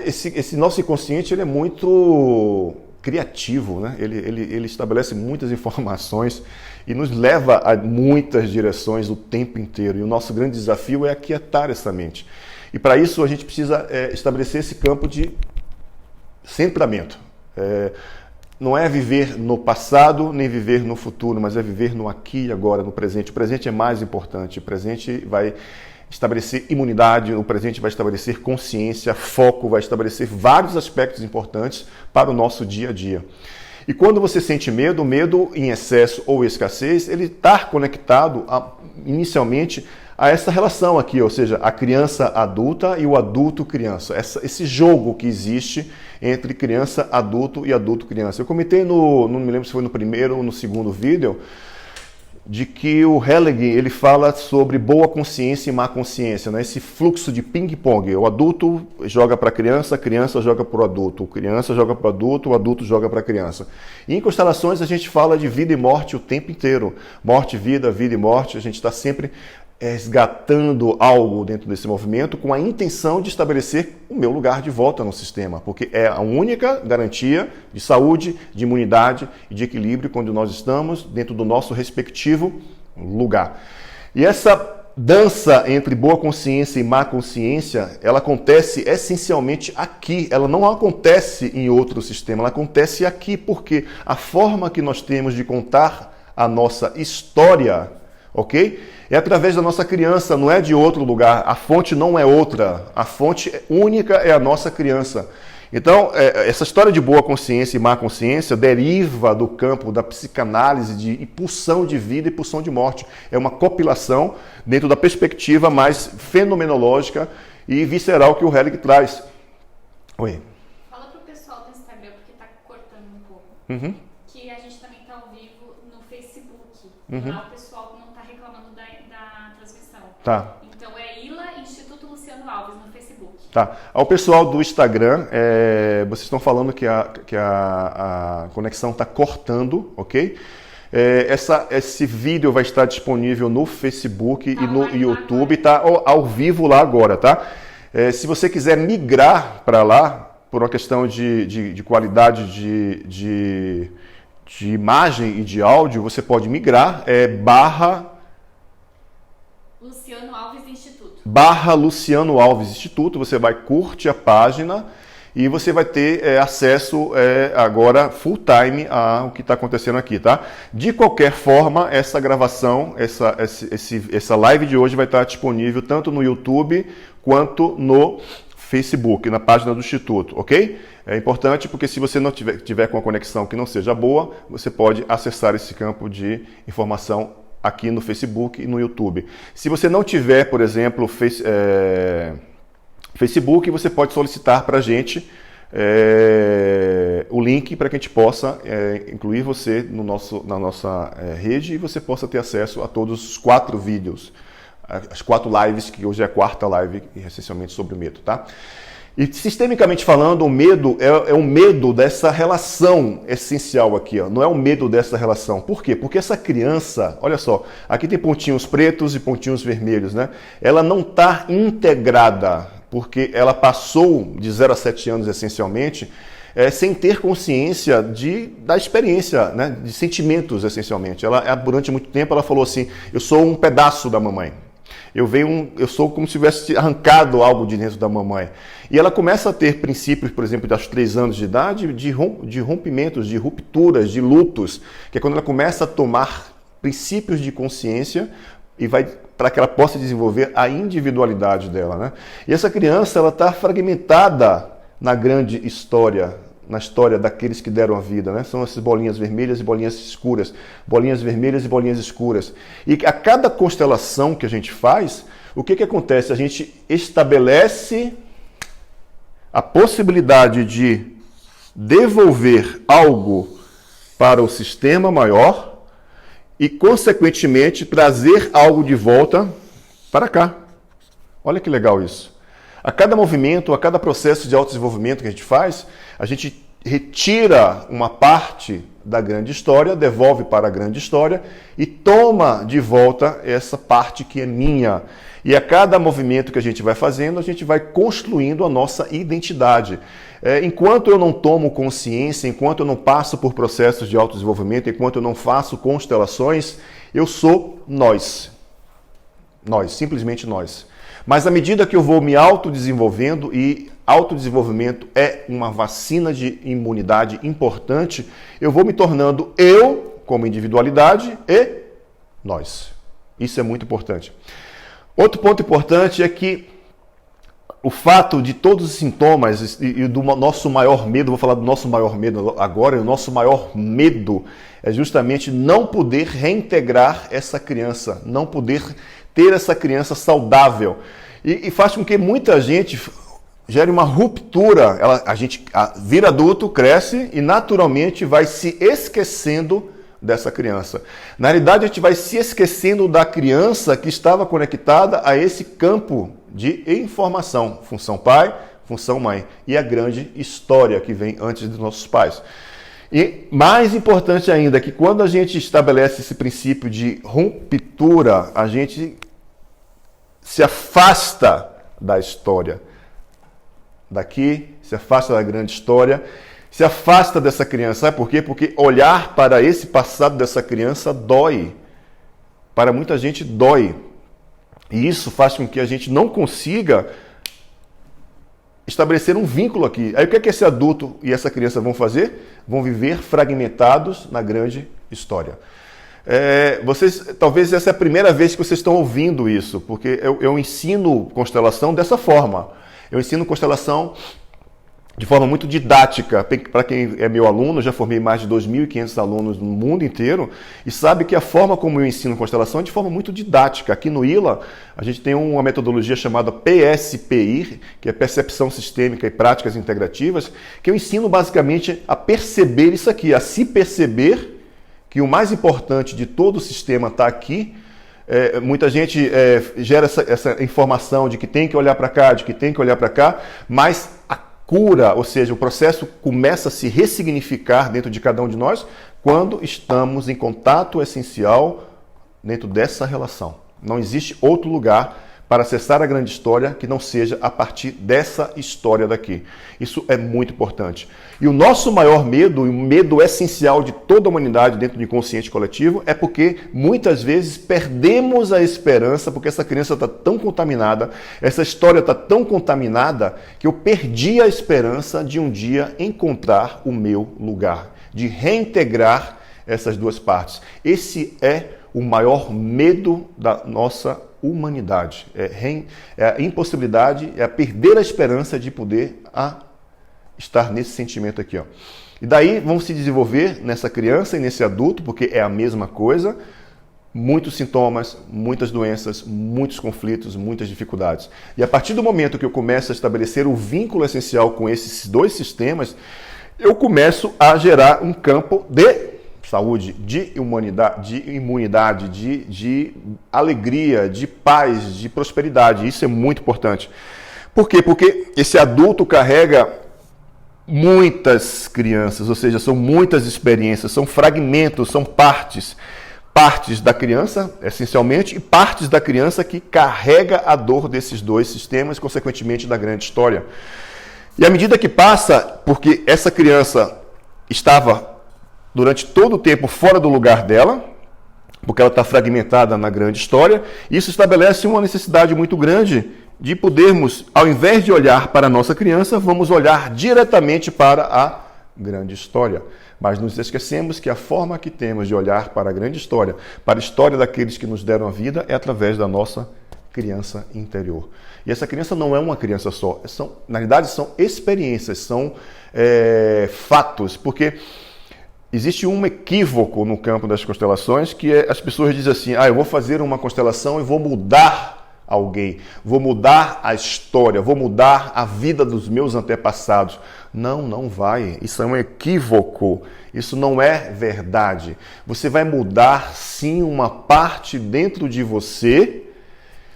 esse nosso inconsciente, ele é muito criativo, né? Ele estabelece muitas informações e nos leva a muitas direções o tempo inteiro. E o nosso grande desafio é aquietar essa mente. E para isso a gente precisa estabelecer esse campo de centramento. Não é viver no passado nem viver no futuro, mas é viver no aqui e agora, no presente. O presente é mais importante. O presente vai estabelecer imunidade, o presente vai estabelecer consciência, foco, vai estabelecer vários aspectos importantes para o nosso dia a dia. E quando você sente medo, o medo em excesso ou escassez, ele está conectado inicialmente a essa relação aqui, ou seja, a criança adulta e o adulto criança. Esse jogo que existe entre criança adulto e adulto criança. Eu comentei não me lembro se foi no primeiro ou no segundo vídeo, de que o Hellig, ele fala sobre boa consciência e má consciência, né? Esse fluxo de ping-pong. O adulto joga para a criança joga para o adulto, criança joga para o adulto joga para a criança. E em constelações a gente fala de vida e morte o tempo inteiro. Morte, vida e morte. A gente está sempre resgatando algo dentro desse movimento com a intenção de estabelecer o meu lugar de volta no sistema, porque é a única garantia de saúde, de imunidade e de equilíbrio quando nós estamos dentro do nosso respectivo lugar. E essa dança entre boa consciência e má consciência, ela acontece essencialmente aqui, ela não acontece em outro sistema, ela acontece aqui, porque a forma que nós temos de contar a nossa história, ok? É através da nossa criança, não é de outro lugar. A fonte não é outra. A fonte única é a nossa criança. Então, essa história de boa consciência e má consciência deriva do campo da psicanálise de pulsão de vida e pulsão de morte. É uma compilação dentro da perspectiva mais fenomenológica e visceral que o Hellig traz. Oi. Fala pro pessoal do Instagram, porque tá cortando um pouco. Uhum. Que a gente também tá ao vivo no Facebook. Uhum. Lá o pessoal não tá reclamando da transmissão. Tá. Então é ILA Instituto Luciano Alves no Facebook. Tá. Ao pessoal do Instagram, vocês estão falando que a conexão está cortando, ok? Esse vídeo vai estar disponível no Facebook e no YouTube, tá ao vivo lá agora, tá? Se você quiser migrar para lá, por uma questão de qualidade de imagem e de áudio, você pode migrar, Luciano Alves Instituto. Luciano Alves Instituto, você vai curtir a página e você vai ter acesso agora full time ao que está acontecendo aqui, tá? De qualquer forma, essa gravação, essa live de hoje vai estar disponível tanto no YouTube quanto no Facebook, na página do Instituto, ok? É importante porque se você não tiver com a conexão que não seja boa, você pode acessar esse campo de informação aqui no Facebook e no YouTube. Se você não tiver, por exemplo, Facebook, você pode solicitar para a gente o link para que a gente possa incluir você na nossa rede e você possa ter acesso a todos os 4 vídeos, as 4 lives, que hoje é a 4ª live, essencialmente sobre o medo, tá? E sistemicamente falando, o medo é um medo dessa relação essencial aqui, ó. Não é o medo dessa relação. Por quê? Porque essa criança, olha só, aqui tem pontinhos pretos e pontinhos vermelhos, né? Ela não está integrada, porque ela passou de 0 a 7 anos essencialmente, sem ter consciência da experiência, né? De sentimentos essencialmente. Ela, durante muito tempo, ela falou assim: eu sou um pedaço da mamãe. Eu sou como se tivesse arrancado algo de dentro da mamãe. E ela começa a ter princípios, por exemplo, aos 3 anos de idade, de rompimentos, de rupturas, de lutos, que é quando ela começa a tomar princípios de consciência e vai para que ela possa desenvolver a individualidade dela, né? E essa criança, ela está fragmentada na grande história, na história daqueles que deram a vida, né? São essas bolinhas vermelhas e bolinhas escuras, bolinhas vermelhas e bolinhas escuras. E a cada constelação que a gente faz, o que acontece? A gente estabelece a possibilidade de devolver algo para o sistema maior e, consequentemente, trazer algo de volta para cá. Olha que legal isso. A cada movimento, a cada processo de autodesenvolvimento que a gente faz, a gente retira uma parte da grande história, devolve para a grande história e toma de volta essa parte que é minha. E a cada movimento que a gente vai fazendo, a gente vai construindo a nossa identidade. Enquanto eu não tomo consciência, enquanto eu não passo por processos de autodesenvolvimento, enquanto eu não faço constelações, eu sou nós. Nós, simplesmente nós. Mas à medida que eu vou me autodesenvolvendo, e autodesenvolvimento é uma vacina de imunidade importante, eu vou me tornando eu, como individualidade, e nós. Isso é muito importante. Outro ponto importante é que o fato de todos os sintomas e do nosso maior medo, vou falar do nosso maior medo agora, o nosso maior medo é justamente não poder reintegrar essa criança, não poder ter essa criança saudável. E faz com que muita gente gere uma ruptura. A gente vira adulto, cresce e naturalmente vai se esquecendo dessa criança. Na realidade, a gente vai se esquecendo da criança que estava conectada a esse campo de informação. Função pai, função mãe. E a grande história que vem antes dos nossos pais. E mais importante ainda, que quando a gente estabelece esse princípio de ruptura, a gente se afasta da história. Daqui, se afasta da grande história, se afasta dessa criança. Sabe por quê? Porque olhar para esse passado dessa criança dói. Para muita gente dói. E isso faz com que a gente não consiga estabelecer um vínculo aqui. Aí o que é que esse adulto e essa criança vão fazer? Vão viver fragmentados na grande história. Talvez essa é a primeira vez que vocês estão ouvindo isso, porque eu ensino constelação dessa forma. Eu ensino constelação de forma muito didática. Para quem é meu aluno, eu já formei mais de 2.500 alunos no mundo inteiro e sabe que a forma como eu ensino constelação é de forma muito didática. Aqui no ILA, a gente tem uma metodologia chamada PSPI, que é Percepção Sistêmica e Práticas Integrativas, que eu ensino basicamente a perceber isso aqui, a se perceber que o mais importante de todo o sistema está aqui. Muita gente gera essa informação de que tem que olhar para cá, de que tem que olhar para cá, mas a cura, ou seja, o processo começa a se ressignificar dentro de cada um de nós quando estamos em contato essencial dentro dessa relação. Não existe outro lugar para acessar a grande história que não seja a partir dessa história daqui. Isso é muito importante. E o nosso maior medo, e o medo essencial de toda a humanidade dentro do inconsciente coletivo, é porque muitas vezes perdemos a esperança, porque essa criança está tão contaminada, essa história está tão contaminada, que eu perdi a esperança de um dia encontrar o meu lugar, de reintegrar essas duas partes. Esse é o maior medo da nossa humanidade. É a impossibilidade, é a perder a esperança de poder estar nesse sentimento aqui. Ó. E daí vão se desenvolver nessa criança e nesse adulto, porque é a mesma coisa, muitos sintomas, muitas doenças, muitos conflitos, muitas dificuldades. E a partir do momento que eu começo a estabelecer o vínculo essencial com esses dois sistemas, eu começo a gerar um campo de saúde, de imunidade, de alegria, de paz, de prosperidade. Isso é muito importante. Por quê? Porque esse adulto carrega muitas crianças, ou seja, são muitas experiências, são fragmentos, são partes da criança, essencialmente, e partes da criança que carrega a dor desses dois sistemas, consequentemente da grande história. E à medida que passa, porque essa criança estava durante todo o tempo fora do lugar dela, porque ela está fragmentada na grande história, isso estabelece uma necessidade muito grande de podermos, ao invés de olhar para a nossa criança, vamos olhar diretamente para a grande história. Mas nos esquecemos que a forma que temos de olhar para a grande história, para a história daqueles que nos deram a vida, é através da nossa criança interior. E essa criança não é uma criança só. Na realidade, são experiências, são fatos. Porque existe um equívoco no campo das constelações, que as pessoas dizem assim, eu vou fazer uma constelação e vou mudar alguém, vou mudar a história, vou mudar a vida dos meus antepassados. Não vai. Isso é um equívoco. Isso não é verdade. Você vai mudar, sim, uma parte dentro de você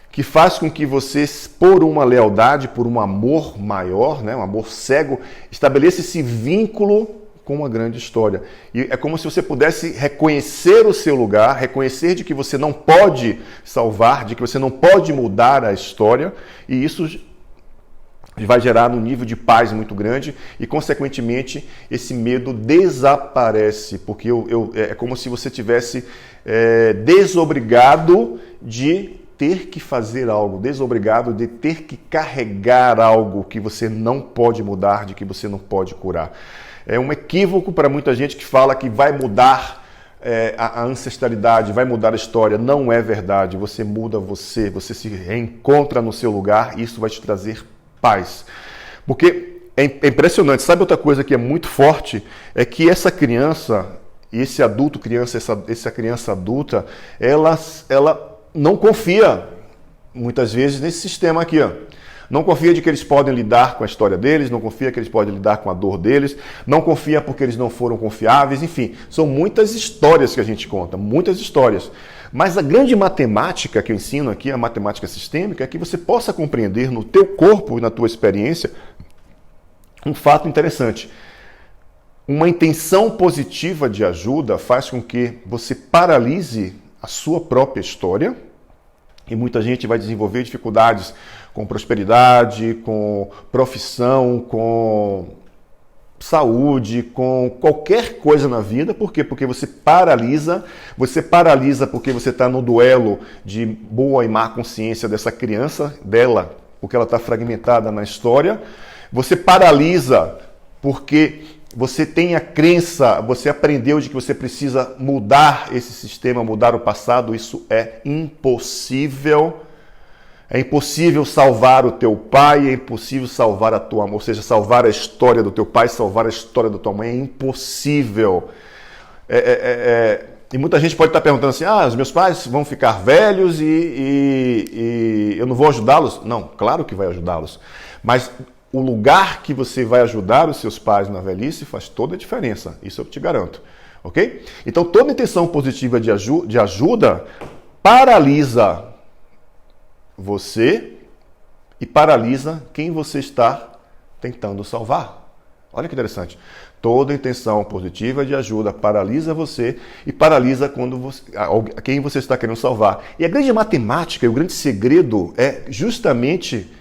que faz com que você, por uma lealdade, por um amor maior, um amor cego, estabeleça esse vínculo com uma grande história. E é como se você pudesse reconhecer o seu lugar, reconhecer de que você não pode salvar, de que você não pode mudar a história, e isso vai gerar um nível de paz muito grande e, consequentemente, esse medo desaparece, porque é como se você tivesse desobrigado de ter que fazer algo, desobrigado de ter que carregar algo que você não pode mudar, de que você não pode curar. É um equívoco para muita gente que fala que vai mudar a ancestralidade, vai mudar a história. Não é verdade. Você muda você se reencontra no seu lugar e isso vai te trazer paz. Porque é impressionante. Sabe outra coisa que é muito forte? É que essa criança, esse adulto criança, essa criança adulta, ela não confia, muitas vezes, nesse sistema aqui, Não confia de que eles podem lidar com a história deles, não confia que eles podem lidar com a dor deles, não confia porque eles não foram confiáveis, enfim, são muitas histórias que a gente conta, muitas histórias. Mas a grande matemática que eu ensino aqui, a matemática sistêmica, é que você possa compreender no teu corpo e na tua experiência um fato interessante. Uma intenção positiva de ajuda faz com que você paralise a sua própria história, e muita gente vai desenvolver dificuldades com prosperidade, com profissão, com saúde, com qualquer coisa na vida. Por quê? Porque você paralisa porque você está no duelo de boa e má consciência dessa criança, dela, porque ela está fragmentada na história. Você paralisa porque você tem a crença, você aprendeu de que você precisa mudar esse sistema, mudar o passado. Isso é impossível. É impossível salvar o teu pai, é impossível salvar a tua mãe, ou seja, salvar a história do teu pai, salvar a história da tua mãe, é impossível. E muita gente pode estar perguntando assim, os meus pais vão ficar velhos e eu não vou ajudá-los? Não, claro que vai ajudá-los. Mas o lugar que você vai ajudar os seus pais na velhice faz toda a diferença, isso eu te garanto. Ok? Então toda intenção positiva de ajuda paralisa você e paralisa quem você está tentando salvar. Olha que interessante. Toda intenção positiva de ajuda paralisa você e paralisa quem você está querendo salvar. E a grande matemática e o grande segredo é justamente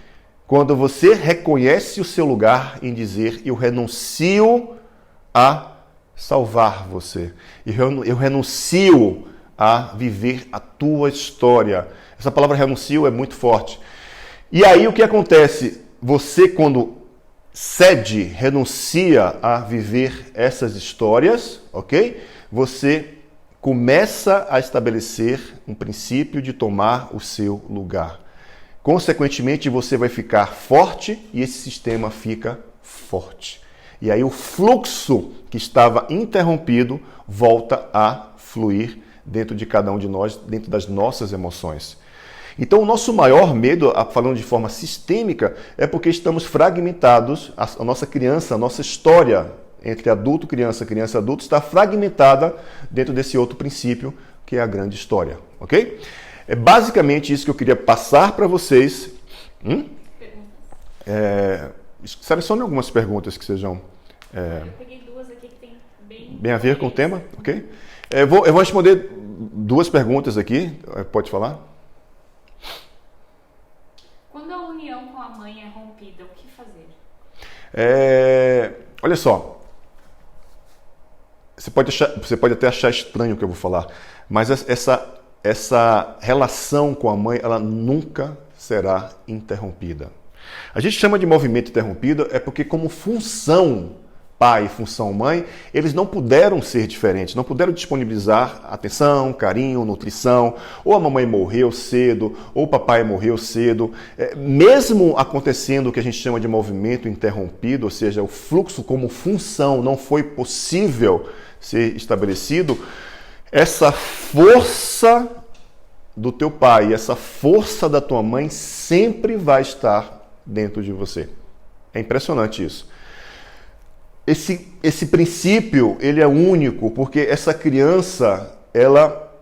quando você reconhece o seu lugar em dizer: eu renuncio a salvar você. Eu renuncio a viver a tua história. Essa palavra renuncio é muito forte. E aí o que acontece? Você, quando cede, renuncia a viver essas histórias, ok? Você começa a estabelecer um princípio de tomar o seu lugar. Consequentemente, você vai ficar forte e esse sistema fica forte. E aí o fluxo que estava interrompido volta a fluir dentro de cada um de nós, dentro das nossas emoções. Então, o nosso maior medo, falando de forma sistêmica, é porque estamos fragmentados, a nossa criança, a nossa história entre adulto, criança, criança, adulto, está fragmentada dentro desse outro princípio, que é a grande história, ok? É basicamente isso que eu queria passar para vocês. Selecione algumas perguntas que sejam... Eu peguei duas aqui que tem bem a ver com o tema, ok? Eu vou responder duas perguntas aqui, pode falar? Quando a união com a mãe é rompida, o que fazer? Olha só, você pode até achar estranho o que eu vou falar, mas essa relação com a mãe, ela nunca será interrompida. A gente chama de movimento interrompido porque como função pai e função mãe, eles não puderam ser diferentes, não puderam disponibilizar atenção, carinho, nutrição, ou a mamãe morreu cedo, ou o papai morreu cedo. Mesmo acontecendo o que a gente chama de movimento interrompido, ou seja, o fluxo como função não foi possível ser estabelecido, essa força do teu pai, essa força da tua mãe sempre vai estar dentro de você. É impressionante isso. Esse princípio, ele é único, porque essa criança, ela,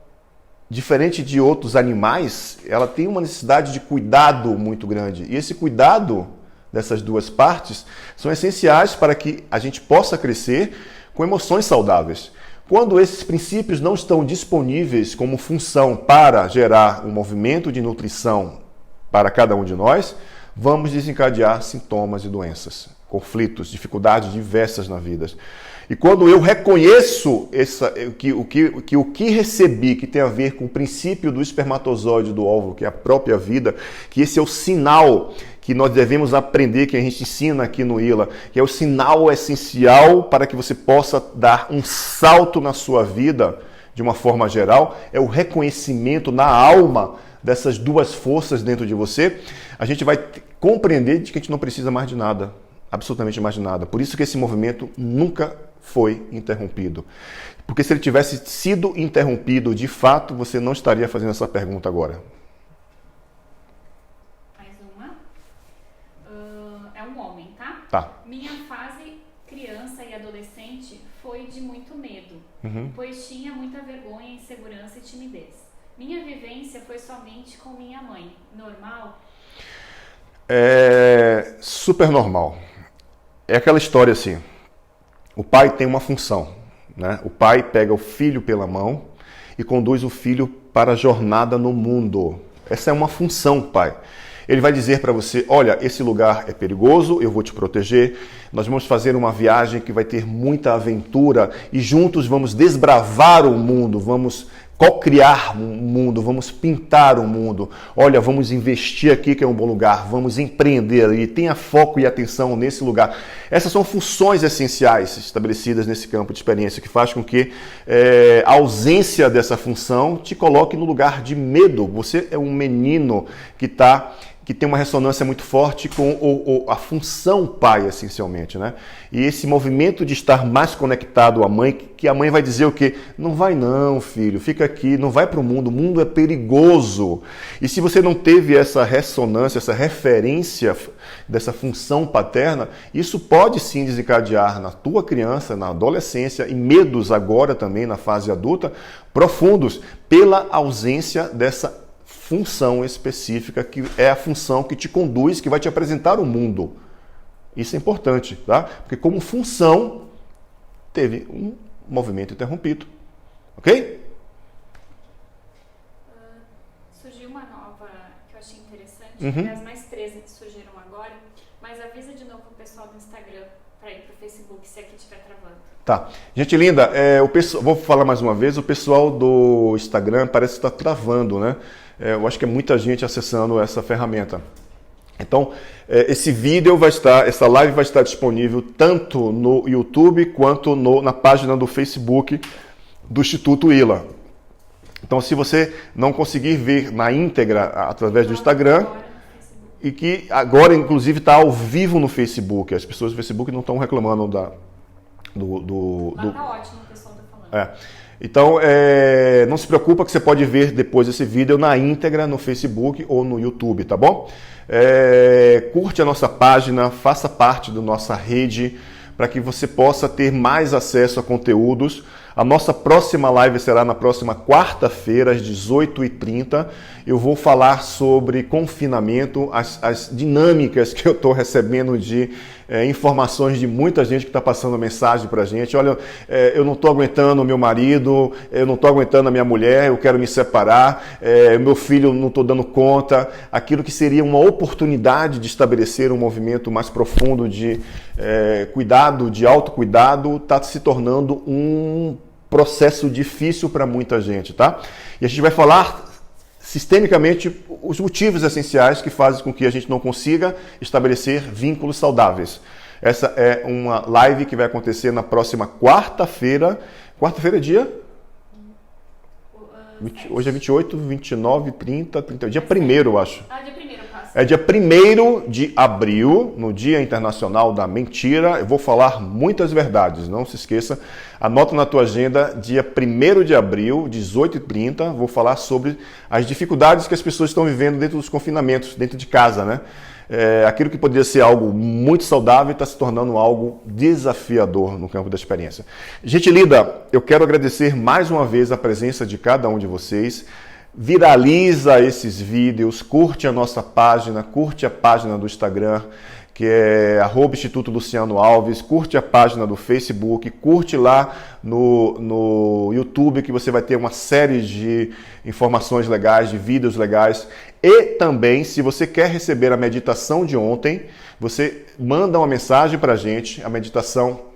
diferente de outros animais, ela tem uma necessidade de cuidado muito grande. E esse cuidado dessas duas partes são essenciais para que a gente possa crescer com emoções saudáveis. Quando esses princípios não estão disponíveis como função para gerar um movimento de nutrição para cada um de nós, vamos desencadear sintomas e doenças, conflitos, dificuldades diversas na vida. E quando eu reconheço o que recebi, que tem a ver com o princípio do espermatozoide do óvulo, que é a própria vida, que esse é o sinal que nós devemos aprender, que a gente ensina aqui no ILA, que é o sinal essencial para que você possa dar um salto na sua vida, de uma forma geral, é o reconhecimento na alma dessas duas forças dentro de você. A gente vai compreender de que a gente não precisa mais de nada, absolutamente mais de nada. Por isso que esse movimento nunca foi interrompido. Porque se ele tivesse sido interrompido de fato, você não estaria fazendo essa pergunta agora. Mais uma. É um homem, tá? Tá. Minha fase criança e adolescente foi de muito medo, pois tinha muita vergonha, insegurança e timidez. Minha vivência foi somente com minha mãe. Normal? É super normal. É aquela história assim, o pai tem uma função, né? O pai pega o filho pela mão e conduz o filho para a jornada no mundo. Essa é uma função, pai. Ele vai dizer para você, olha, esse lugar é perigoso, eu vou te proteger, nós vamos fazer uma viagem que vai ter muita aventura e juntos vamos desbravar o mundo, vamos co-criar um mundo, vamos pintar o mundo. Olha, vamos investir aqui que é um bom lugar, vamos empreender ali, tenha foco e atenção nesse lugar. Essas são funções essenciais estabelecidas nesse campo de experiência que faz com que a ausência dessa função te coloque no lugar de medo. Você é um menino que tem uma ressonância muito forte com a função pai, essencialmente, né? E esse movimento de estar mais conectado à mãe, que a mãe vai dizer o quê? Não vai não, filho, fica aqui, não vai para o mundo é perigoso. E se você não teve essa ressonância, essa referência dessa função paterna, isso pode sim desencadear na tua criança, na adolescência, e medos agora também na fase adulta, profundos, pela ausência dessa função específica, que é a função que te conduz, que vai te apresentar o mundo. Isso é importante, tá? Porque como função, teve um movimento interrompido. Ok? Surgiu uma nova que eu achei interessante, as mais 13 que surgiram agora, mas avisa de novo o pessoal do Instagram para ir para o Facebook, se aqui estiver travando. Tá. Gente linda, vou falar mais uma vez, o pessoal do Instagram parece estar travando, né? Eu acho que é muita gente acessando essa ferramenta. Então, essa live vai estar disponível tanto no YouTube quanto na página do Facebook do Instituto ILA. Então, se você não conseguir ver na íntegra através do Instagram, e que agora, inclusive, está ao vivo no Facebook. As pessoas do Facebook não estão reclamando Lá tá ótimo, o pessoal está falando. Então, não se preocupa que você pode ver depois esse vídeo na íntegra no Facebook ou no YouTube, tá bom? Curte a nossa página, faça parte da nossa rede para que você possa ter mais acesso a conteúdos. A nossa próxima live será na próxima quarta-feira, às 18h30. Eu vou falar sobre confinamento, as dinâmicas que eu estou recebendo de informações de muita gente que está passando mensagem para a gente. Olha, eu não estou aguentando o meu marido, eu não estou aguentando a minha mulher, eu quero me separar, meu filho não estou dando conta. Aquilo que seria uma oportunidade de estabelecer um movimento mais profundo de cuidado, de autocuidado, está se tornando um processo difícil para muita gente, tá? E a gente vai falar sistemicamente os motivos essenciais que fazem com que a gente não consiga estabelecer vínculos saudáveis. Essa é uma live que vai acontecer na próxima quarta-feira. Quarta-feira é dia? Hoje é 28, 29, 30, dia 1º, eu acho. Dia 1º, passa. É dia 1º de abril, no Dia Internacional da Mentira. Eu vou falar muitas verdades, não se esqueça. Anota na tua agenda, dia 1º de abril, 18h30, vou falar sobre as dificuldades que as pessoas estão vivendo dentro dos confinamentos, dentro de casa, né? Aquilo que poderia ser algo muito saudável está se tornando algo desafiador no campo da experiência. Gente linda, eu quero agradecer mais uma vez a presença de cada um de vocês. Viraliza esses vídeos, curte a nossa página, curte a página do Instagram, que é @Instituto Luciano Alves, curte a página do Facebook, curte lá no YouTube, que você vai ter uma série de informações legais, de vídeos legais. E também, se você quer receber a meditação de ontem, você manda uma mensagem para a gente, a meditação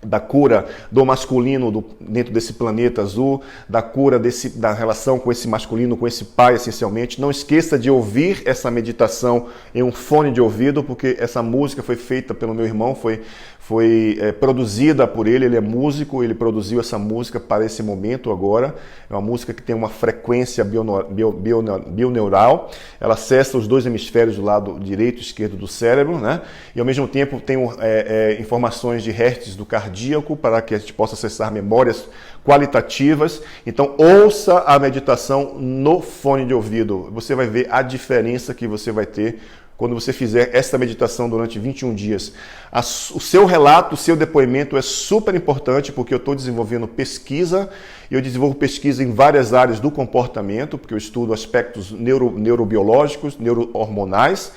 da cura do masculino dentro desse planeta azul, da cura da relação com esse masculino, com esse pai, essencialmente. Não esqueça de ouvir essa meditação em um fone de ouvido, porque essa música foi feita pelo meu irmão, foi produzida por ele é músico, ele produziu essa música para esse momento agora. É uma música que tem uma frequência bioneural, ela acessa os dois hemisférios do lado direito e esquerdo do cérebro, né? E ao mesmo tempo tem informações de hertz do cardíaco para que a gente possa acessar memórias qualitativas. Então ouça a meditação no fone de ouvido, você vai ver a diferença que você vai ter quando você fizer essa meditação durante 21 dias. O seu relato, o seu depoimento é super importante, porque eu estou desenvolvendo pesquisa, e eu desenvolvo pesquisa em várias áreas do comportamento, porque eu estudo aspectos neurobiológicos, neurohormonais,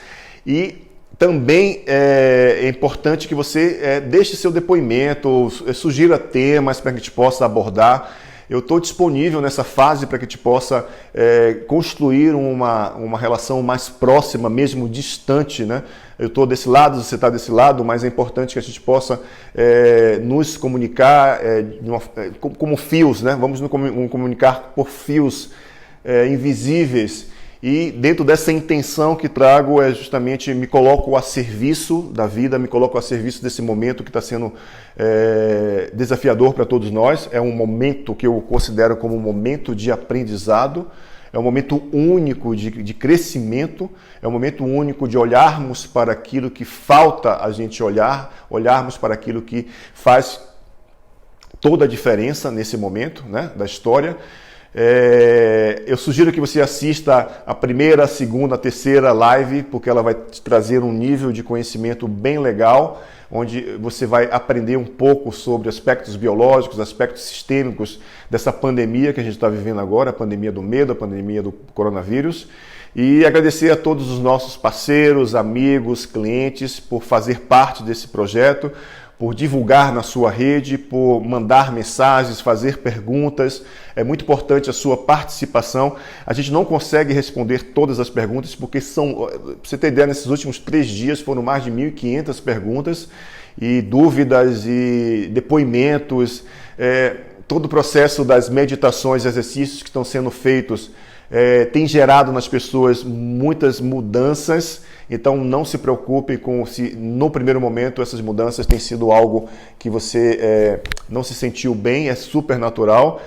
e também é importante que você deixe seu depoimento, sugira temas para que a gente possa abordar. Eu estou disponível nessa fase para que a gente possa construir uma relação mais próxima, mesmo distante, né? Eu estou desse lado, você está desse lado, mas é importante que a gente possa nos comunicar como fios, né? Vamos nos comunicar por fios invisíveis. E dentro dessa intenção que trago justamente me coloco a serviço da vida, me coloco a serviço desse momento que está sendo desafiador para todos nós. É um momento que eu considero como um momento de aprendizado, é um momento único de crescimento, é um momento único de olharmos para aquilo que falta a gente olharmos para aquilo que faz toda a diferença nesse momento, né, da história. Eu sugiro que você assista a primeira, a segunda, a terceira live, porque ela vai te trazer um nível de conhecimento bem legal, onde você vai aprender um pouco sobre aspectos biológicos, aspectos sistêmicos dessa pandemia que a gente está vivendo agora, a pandemia do medo, a pandemia do coronavírus. E agradecer a todos os nossos parceiros, amigos, clientes por fazer parte desse projeto, por divulgar na sua rede, por mandar mensagens, fazer perguntas. É muito importante a sua participação. A gente não consegue responder todas as perguntas, porque para você ter ideia, nesses últimos 3 dias foram mais de 1.500 perguntas e dúvidas e depoimentos. Todo o processo das meditações, exercícios que estão sendo feitos tem gerado nas pessoas muitas mudanças. Então não se preocupe com se no primeiro momento essas mudanças têm sido algo que você não se sentiu bem, é super natural,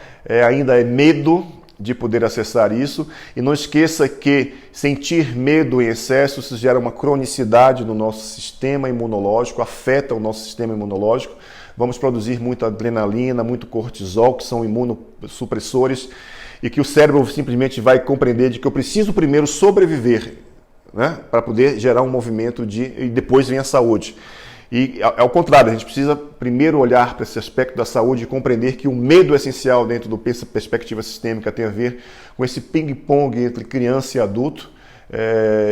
ainda é medo de poder acessar isso. E não esqueça que sentir medo em excesso, isso gera uma cronicidade no nosso sistema imunológico, afeta o nosso sistema imunológico. Vamos produzir muita adrenalina, muito cortisol, que são imunossupressores, e que o cérebro simplesmente vai compreender de que eu preciso primeiro sobreviver, né, para poder gerar um movimento e depois vem a saúde. E ao contrário, a gente precisa primeiro olhar para esse aspecto da saúde e compreender que o medo essencial dentro da perspectiva sistêmica tem a ver com esse ping-pong entre criança e adulto.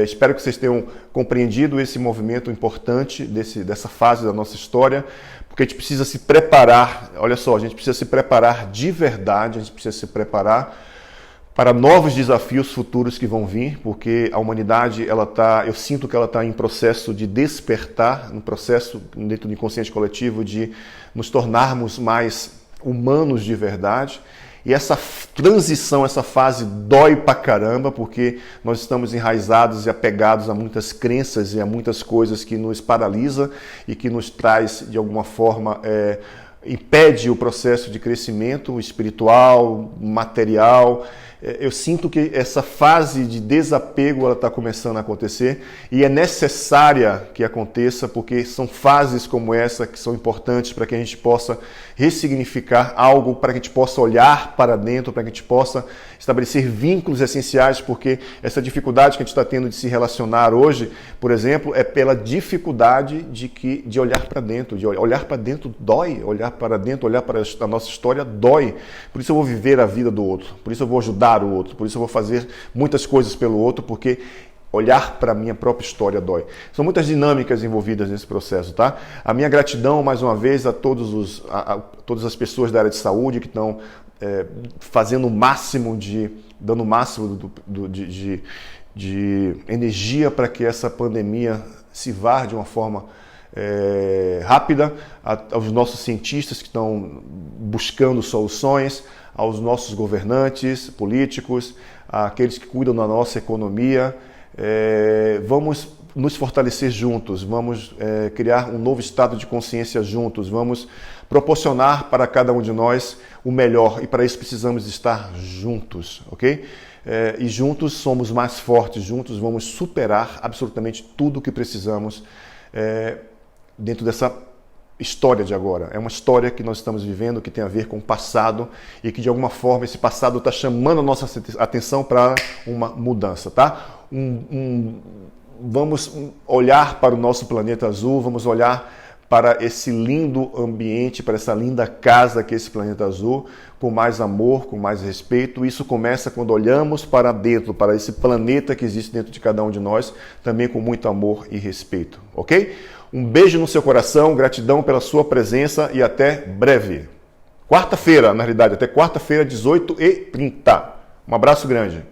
Espero que vocês tenham compreendido esse movimento importante dessa fase da nossa história, porque a gente precisa se preparar. Olha só, a gente precisa se preparar de verdade, a gente precisa se preparar para novos desafios futuros que vão vir, porque a humanidade, eu sinto que ela está em processo de despertar, um processo dentro do inconsciente coletivo de nos tornarmos mais humanos de verdade. E essa transição, essa fase dói pra caramba, porque nós estamos enraizados e apegados a muitas crenças e a muitas coisas que nos paralisa e que nos traz, de alguma forma, impede o processo de crescimento espiritual, material. Eu sinto que essa fase de desapego ela está começando a acontecer e é necessária que aconteça, porque são fases como essa que são importantes para que a gente possa ressignificar algo, para que a gente possa olhar para dentro, para que a gente possa estabelecer vínculos essenciais, porque essa dificuldade que a gente está tendo de se relacionar hoje, por exemplo, é pela dificuldade de olhar para dentro. De olhar para dentro dói, olhar para dentro, olhar para a nossa história dói. Por isso eu vou viver a vida do outro, por isso eu vou ajudar o outro, por isso eu vou fazer muitas coisas pelo outro, porque olhar para a minha própria história dói. São muitas dinâmicas envolvidas nesse processo, tá? A minha gratidão, mais uma vez, a todas as pessoas da área de saúde que estão fazendo o máximo, dando o máximo de energia para que essa pandemia se vá de uma forma rápida, aos nossos cientistas que estão buscando soluções, aos nossos governantes políticos, àqueles que cuidam da nossa economia. Vamos nos fortalecer juntos, vamos criar um novo estado de consciência juntos, vamos proporcionar para cada um de nós o melhor, e para isso precisamos estar juntos, ok? E juntos somos mais fortes, juntos vamos superar absolutamente tudo o que precisamos dentro dessa história de agora. É uma história que nós estamos vivendo, que tem a ver com o passado e que de alguma forma esse passado está chamando a nossa atenção para uma mudança, tá? Vamos olhar para o nosso planeta azul, vamos olhar para esse lindo ambiente, para essa linda casa que é esse planeta azul, com mais amor, com mais respeito. Isso começa quando olhamos para dentro, para esse planeta que existe dentro de cada um de nós, também com muito amor e respeito, ok? Um beijo no seu coração, gratidão pela sua presença e até breve. Quarta-feira, na realidade, até quarta-feira, 18h30. Um abraço grande.